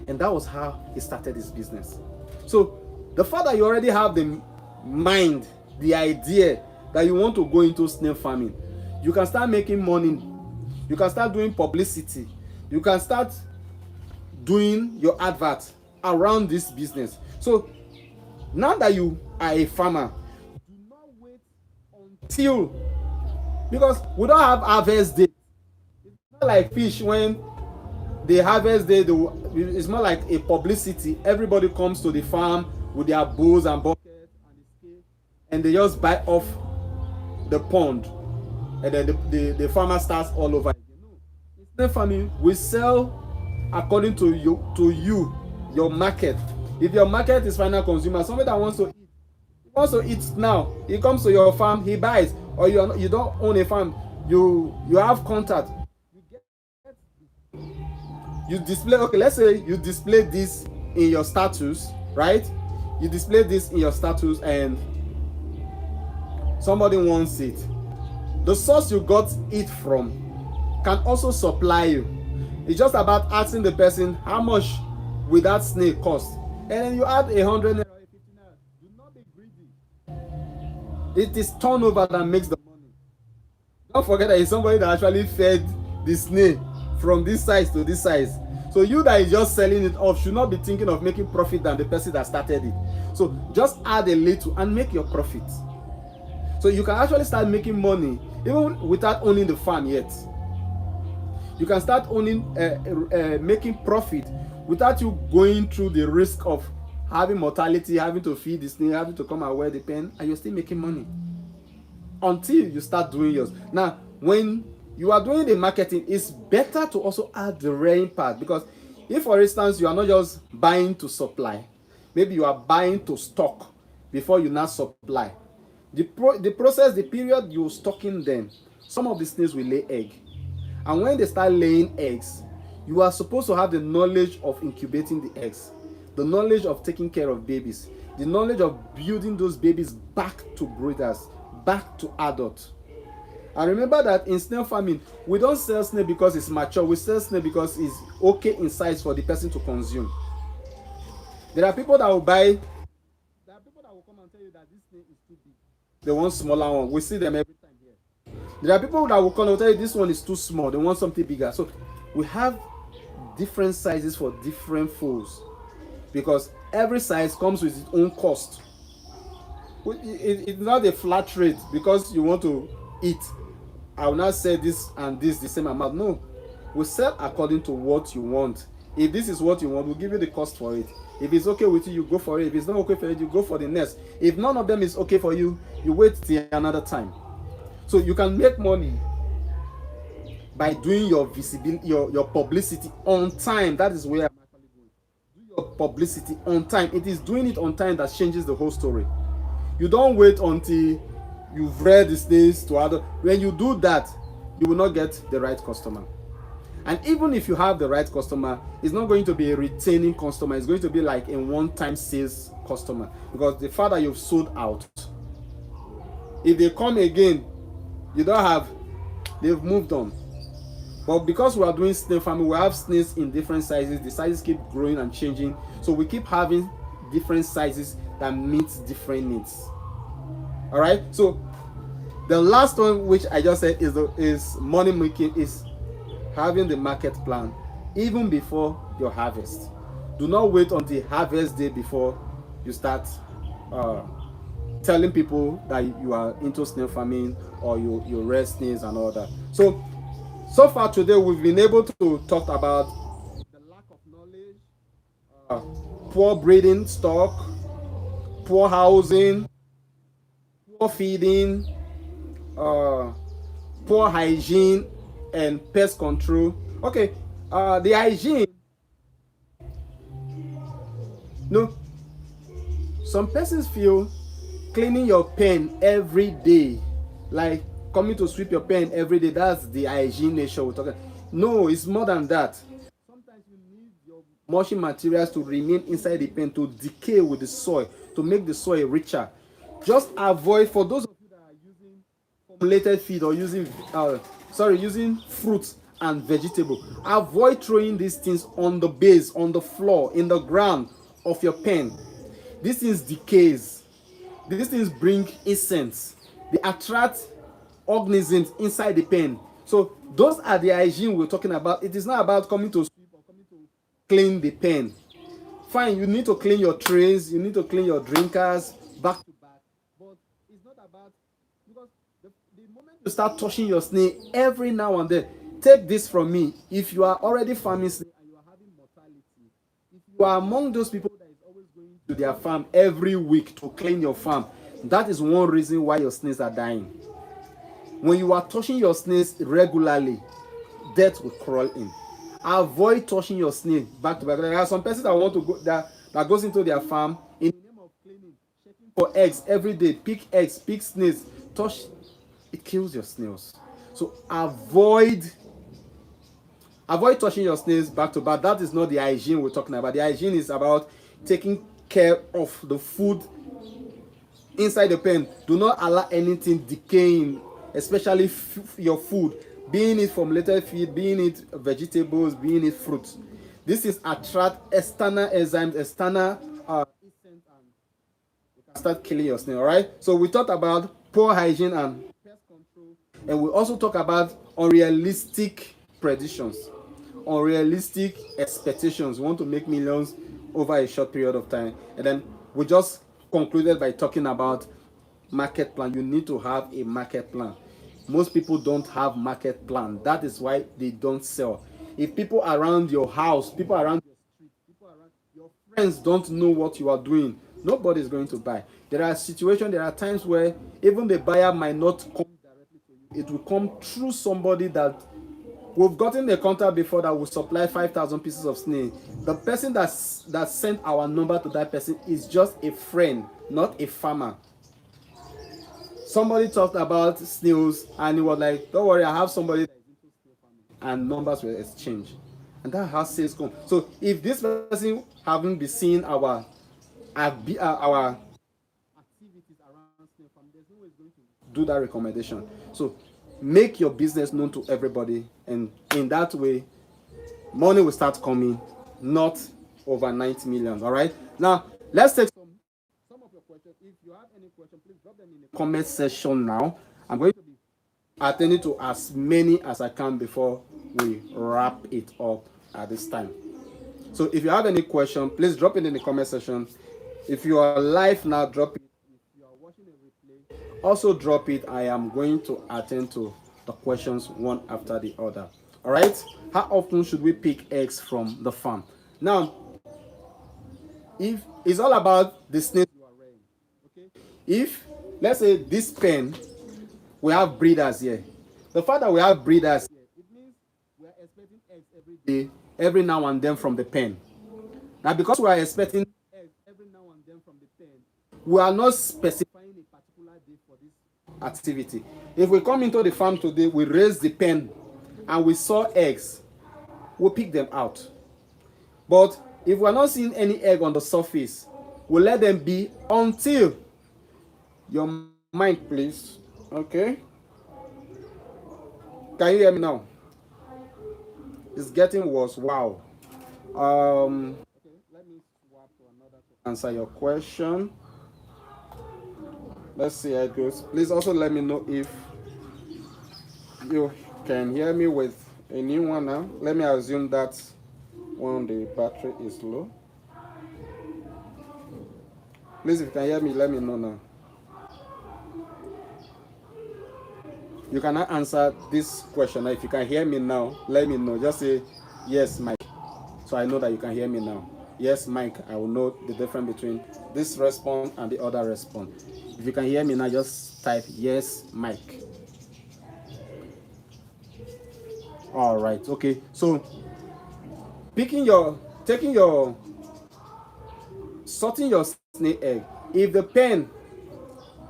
And that was how he started his business. So the fact that you already have the mind, the idea that you want to go into snail farming, you can start making money. You can start doing publicity. You can start doing your advert around this business. So now that you are a farmer, do not wait until, because we don't have harvest day. It's not like fish when they harvest day. It's more like a publicity. Everybody comes to the farm with their bowls and buckets and they just buy off the pond, and then the farmer starts all over again. No, in snail farming, we sell according to you, your market. If your market is final consumer, somebody that wants to eat now, he comes to your farm, he buys. Or you don't own a farm, you have contact. You display, okay, let's say you display this in your status, right? You display this in your status and somebody wants it. The source you got it from can also supply you. It's just about asking the person, how much will that snail cost? And then you add 100 naira or 50 naira. Do not be greedy. It is turnover that makes the money. Don't forget that it's somebody that actually fed the snail from this size to this size. So you that is just selling it off should not be thinking of making profit than the person that started it. So just add a little and make your profit. So you can actually start making money even without owning the farm yet. You can start owning, making profit without you going through the risk of having mortality, having to feed the snail, having to come and wear the pen, and you're still making money until you start doing yours. Now, when you are doing the marketing, it's better to also add the rearing part, because if, for instance, you are not just buying to supply, maybe you are buying to stock before you now supply. The process, the period you're stocking them, some of the snails will lay egg. And when they start laying eggs, you are supposed to have the knowledge of incubating the eggs, the knowledge of taking care of babies, the knowledge of building those babies back to breeders, back to adults. And remember that in snail farming, we don't sell snail because it's mature. We sell snail because it's okay in size for the person to consume. There are people that will buy. There are people that will come and tell you that this snail is too big. They want smaller one. We see them every time here. There are people that will come and tell you this one is too small. They want something bigger. So we have different sizes for different foals, because every size comes with its own cost. It's not a flat rate because you want to eat. I will not say this and this the same amount. No, we sell according to what you want. If this is what you want, we'll give you the cost for it. If it's okay with you, you go for it. If it's not okay for you, you go for the next. If none of them is okay for you, you wait till another time. So you can make money by doing your visibility, your publicity on time. That is where I'm actually going. Do your publicity on time. It is doing it on time that changes the whole story. You don't wait until you've read these things to other. When you do that, you will not get the right customer. And even if you have the right customer, it's not going to be a retaining customer. It's going to be like a one-time sales customer, because the fact that you've sold out, if they come again, you don't have, they've moved on. But because we are doing snail farming, we have snails in different sizes. The sizes keep growing and changing, so we keep having different sizes that meet different needs. All right. So the last one, which I just said, is money making, is having the market plan even before your harvest. Do not wait until harvest day before you start telling people that you are into snail farming or you rear snails and all that. So far today we've been able to talk about the lack of knowledge, uh, poor breeding stock, poor housing, poor feeding, uh, poor hygiene, and pest control. Okay, the hygiene. No, some persons feel cleaning your pen every day, like coming to sweep your pen every day, that's the hygiene nature we're talking. No, it's more than that. Sometimes you need your mulching materials to remain inside the pen to decay with the soil, to make the soil richer. Just avoid, for those of you that are using formulated feed or using fruits and vegetable, avoid throwing these things on the base, on the floor, in the ground of your pen. These things decays. These things bring insects. They attract organisms inside the pen. So those are the hygiene we're talking about. It is not about coming to sweep or coming to clean the pen. Fine, you need to clean your trays, you need to clean your drinkers back to back, but it's not about, because the moment you start touching your snail every now and then, take this from me. If you are already farming snail and you are having mortality, if you are among those people that is always going to their farm every week to clean your farm, that is one reason why your snails are dying. When you are touching your snails regularly, death will crawl in. Avoid touching your snail back to back. There are some persons that want to go that goes into their farm in the name of cleaning, checking for eggs every day, pick eggs, pick snails, touch. It kills your snails. So avoid touching your snails back to back. That is not the hygiene we're talking about. The hygiene is about taking care of the food inside the pen. Do not allow anything decaying, especially your food, being it formulated feed, being it vegetables, being it fruits. This is attract external enzymes, external insects, and you can start killing your snail. All right. So we talked about poor hygiene and pest control, and we also talk about unrealistic predictions, unrealistic expectations. We want to make millions over a short period of time, and then we just concluded by talking about market plan. You need to have a market plan. Most people don't have market plan. That is why they don't sell. If people around your house, people around your street, people around your friends don't know what you are doing, nobody is going to buy. There are situations, there are times where even the buyer might not come directly to you. It will come through somebody that we've gotten a contact before that will supply 5,000 pieces of snail. The person that sent our number to that person is just a friend, not a farmer. Somebody talked about snails and he was like, don't worry, I have somebody that is into snail farming. And numbers were exchanged. And that how sales come. So if this person haven't been seeing our activities around snail farming, there's no way it's going to do that recommendation. So make your business known to everybody, and in that way money will start coming, not overnight millions. All right, now let's take some of your questions. If you have any question, please drop them in the comment section now. I'm going to be attending to as many as I can before we wrap it up at this time. So if you have any question, please drop it in the comment section. If you are live now, drop it. If you are watching also drop it. I am going to attend to the questions one after the other. All right. How often should we pick eggs from the farm? Now, if it's all about the snails you are rearing, okay? If let's say this pen, we have breeders here. The fact that we have breeders here, it means we are expecting eggs every day, every now and then from the pen. Now, because we are expecting eggs every now and then from the pen, we are not specifying a particular day for this activity. If we come into the farm today, we raise the pen and we saw eggs, we'll pick them out. But if we're not seeing any egg on the surface, we'll let them be until your mind, please. Okay? Can you hear me now? It's getting worse. Wow. Okay, let me swap to another to answer your question. Let's see how it goes. Please also let me know if you can hear me with a new one now. Let me assume that when the battery is low. Please, if you can hear me, let me know now. You cannot answer this question. If you can hear me now, let me know. Just say yes, Mike. So I know that you can hear me now. Yes, Mike. I will know the difference between this response and the other response. If you can hear me now, just type yes, Mike. All right. Okay. So sorting your snail egg. If the pen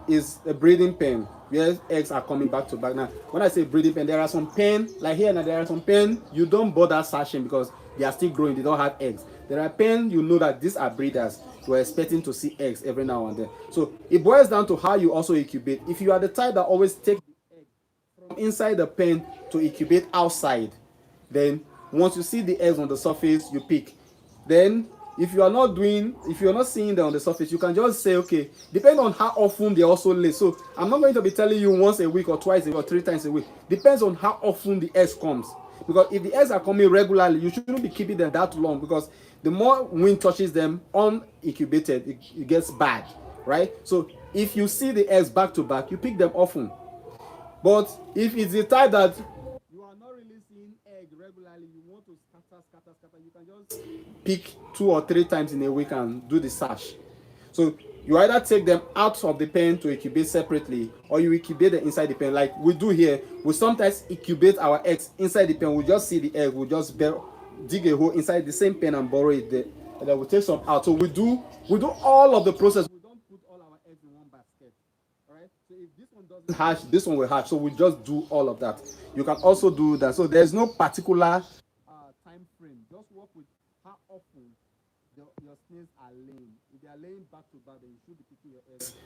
is a breeding pen where eggs are coming back to back. Now, when I say breeding pen, there are some pen, like here now, there are some pen you don't bother searching because they are still growing, they don't have eggs. There are pen you know that these are breeders. You are expecting to see eggs every now and then. So it boils down to how you also incubate. If you are the type that always take the egg from inside the pen to incubate outside, then once you see the eggs on the surface, you pick. Then if you are not seeing them on the surface, you can just say, okay, depending on how often they also lay. So I'm not going to be telling you once a week or twice a week or 3 times a week. Depends on how often the eggs comes. Because if the eggs are coming regularly, you shouldn't be keeping them that long, because the more wind touches them unincubated, it gets bad, right? So if you see the eggs back to back, you pick them often. But if it's the type that you are not really seeing egg regularly, you want to scatter, you can just pick 2 or 3 times in a week and do the search. So you either take them out of the pen to incubate separately, or you incubate them inside the pen, like we do here. We sometimes incubate our eggs inside the pen. We just see the egg, we just dig a hole inside the same pen and borrow it there, and then we take some out. So we do all of the process. We don't put all our eggs in one basket. All right. So if this one doesn't hatch, this one will hatch. So we just do all of that. You can also do that. So there's no particular time frame. Just work with how often your snails are laying. If they are laying back to back, then you should be picking your eggs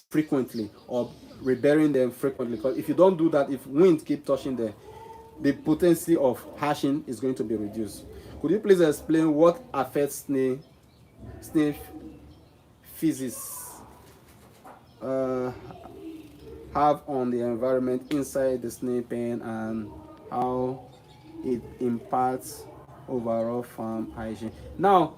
frequently or reburying them frequently. Because if you don't do that, if wind keep touching them, the potency of hatching is going to be reduced. Could you please explain what affects snail feces have on the environment inside the snail pen, and how it impacts overall farm hygiene? Now,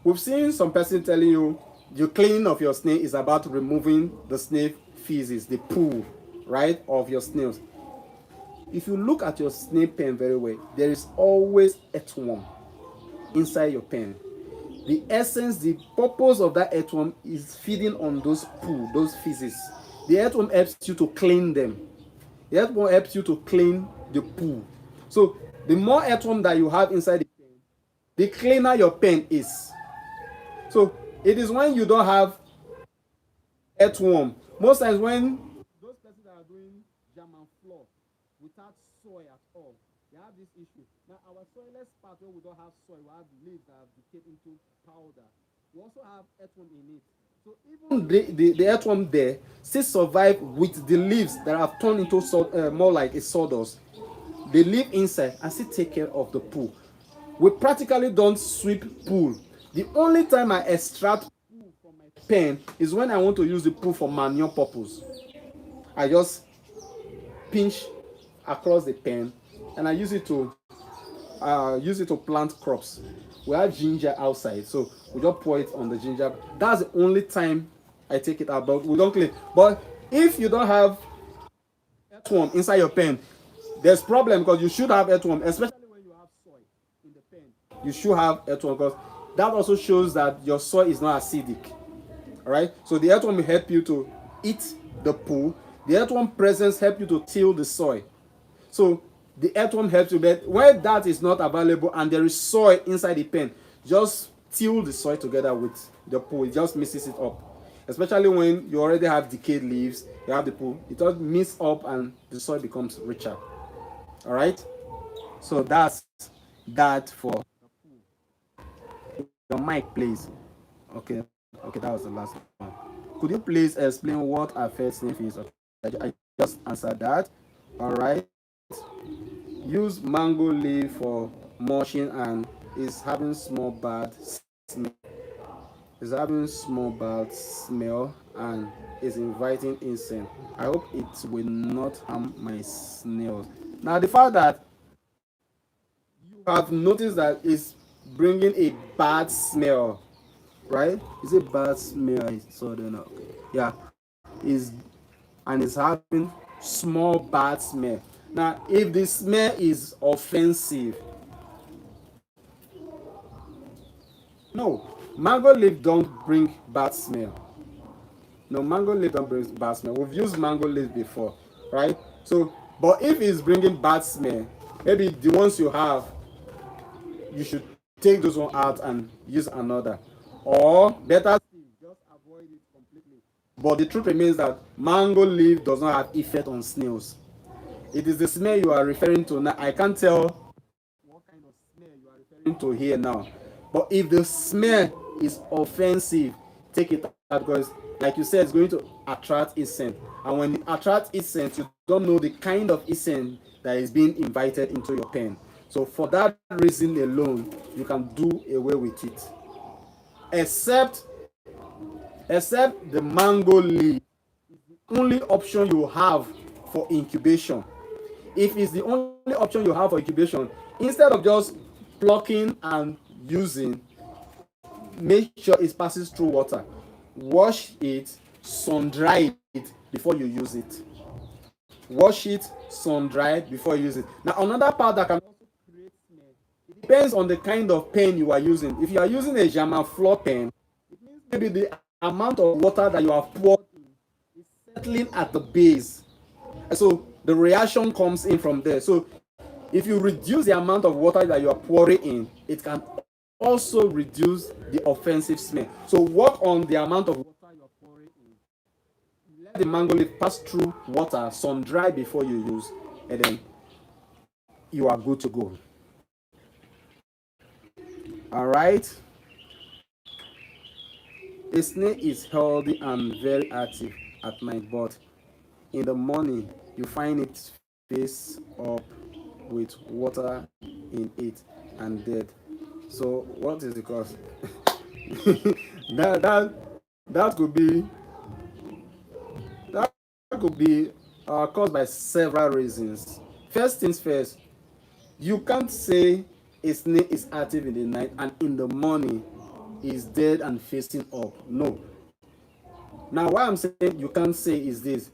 we've seen some person telling you the cleaning of your snail is about removing the snail feces, the poo, right, of your snails. If you look at your snail pen very well, there is always earthworm inside your pen. The essence, the purpose of that earthworm is feeding on those poo, those feces. The earthworm helps you to clean them. The earthworm helps you to clean the poo. So the more earthworm that you have inside the pen, the cleaner your pen is. So it is when you don't have earthworm. Most times when those persons that are doing German floor without soil at all, they have this issue. Now our soilless part where we don't have soil, we have leaves that have decayed into powder. We also have earthworm in it. So even the earthworm there still survive with the leaves that have turned into more like a sawdust. They live inside and still take care of the pool. We practically don't sweep pool. The only time I extract poo from my pen is when I want to use the poo for manure purpose. I just pinch across the pen and I use it to plant crops. We have ginger outside, so we just pour it on the ginger. That's the only time I take it out, but we don't clean. But if you don't have earthworm inside your pen, there's problem, because you should have earthworm, especially when you have soil in the pen. You should have earthworm, because that also shows that your soil is not acidic. All right. So the earthworm will help you to eat the poo. The earthworm presence help you to till the soil. So the earthworm helps you, but when that is not available and there is soil inside the pen, just till the soil together with the poo. It just mixes it up. Especially when you already have decayed leaves, you have the poo. It just mix up and the soil becomes richer. All right. So that's that for your mic, please. Okay. Okay, that was the last one. Could you please explain what affects sniffles? Okay, I just answered that. All right. Use mango leaf for mulching and is having small bad smell. Is having small bad smell and is inviting insect. I hope it will not harm my snails. Now the fact that you have noticed that it's bringing a bad smell, right? Is it bad smell? So don't know. Yeah, is and it's having small bad smell. Now, if the smell is offensive, no, mango leaf don't bring bad smell. No, mango leaf don't bring bad smell. We've used mango leaf before, right? So, but if it's bringing bad smell, maybe the ones you have, you should take those one out and use another, or better still, just avoid it completely. But the truth remains that mango leaf does not have effect on snails. It is the smell you are referring to now. I can't tell what kind of smell you are referring to here now. But if the smell is offensive, take it out, because, like you said, it's going to attract insect. And when it attracts insect, you don't know the kind of insect that is being invited into your pen. So for that reason alone, you can do away with it. Except the mango leaf is the only option you have for incubation. If it's the only option you have for incubation, instead of just plucking and using, make sure it passes through water. Wash it, sun dry it before you use it. Wash it, sun dry it before you use it. Now, another part that can also create smell, it depends on the kind of pen you are using. If you are using a German floor pen, it means maybe the amount of water that you have poured in is settling at the base. So the reaction comes in from there. So if you reduce the amount of water that you are pouring in, it can also reduce the offensive smell. So work on the amount of water you are pouring in. Let the mango leaf pass through water, sun dry before you use, and then you are good to go. All right. A snail is healthy and very active at night, but in the morning you find it face up with water in it and dead. So what is the cause? that that could be that could be caused by several reasons. First things first, you can't say a snake is active in the night and in the morning is dead and facing up. No. Now what I'm saying you can't say is this,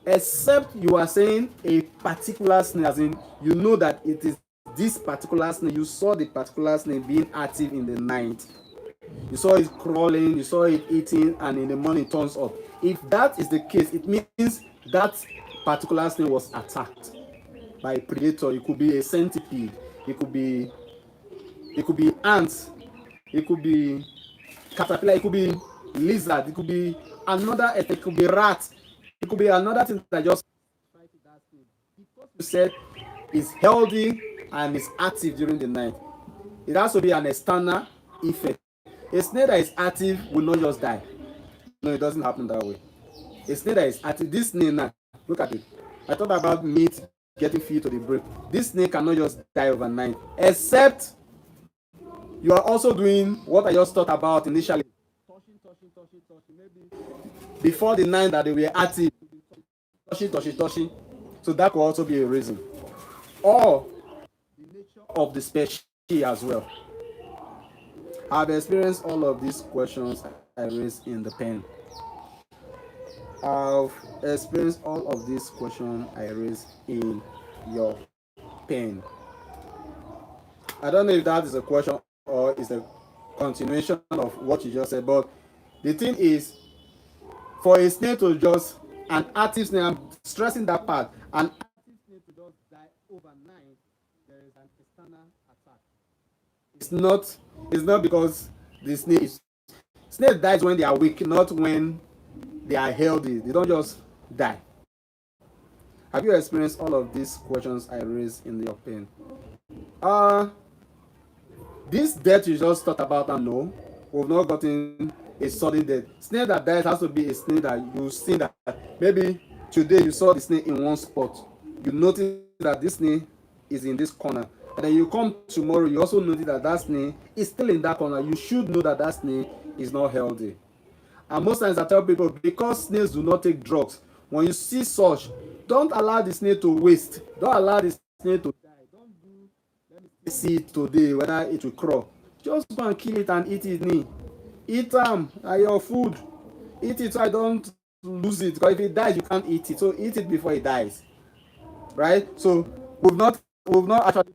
except you are saying a particular snake, as in you know that it is this particular snake, you saw the particular snake being active in the night, you saw it crawling, you saw it eating, and in the morning it turns up. If that is the case, it means that particular snake was attacked by a predator. It could be a centipede, it could be ants, it could be caterpillar, it could be lizard, it could be another, it could be rat, it could be another thing that just because you said is healthy and is active during the night. It has to be an external effect. A snake that is active will not just die. No, it doesn't happen that way. A snake that is active, this snake now, look at it. I talked about meat getting fed to the brain. This snake cannot just die overnight, except you are also doing what I just thought about initially. Touching. Maybe before the night that they were active, touching. So that could also be a reason. Or the nature of the species as well. I've experienced all of these questions. I raised in the pen. I've experienced all of these questions I raised in your pen. I don't know if that is a question or is a continuation of what you just said, but the thing is, for a snail to just, an active snail, I'm stressing that part, an active snail to just die overnight, there is an external attack. It's not because the snail dies when they are weak, not when they are healthy. They don't just die. Have you experienced all of these questions I raised in your pen? Uh this death you just thought about, and no, we've not gotten a sudden death. Snail that dies has to be a snail that you see that maybe today you saw the snail in one spot. You notice that this snail is in this corner. And then you come tomorrow, you also notice that that snail is still in that corner. You should know that that snail is not healthy. And most times I tell people, because snails do not take drugs, when you see such, don't allow the snail to waste. Don't allow the snail to die. Don't do, let me see it today whether it will crawl. Just go and kill it and eat it. Eat them, your food. Eat it so I don't lose it. Because if it dies, you can't eat it. So eat it before it dies. Right? So we've not actually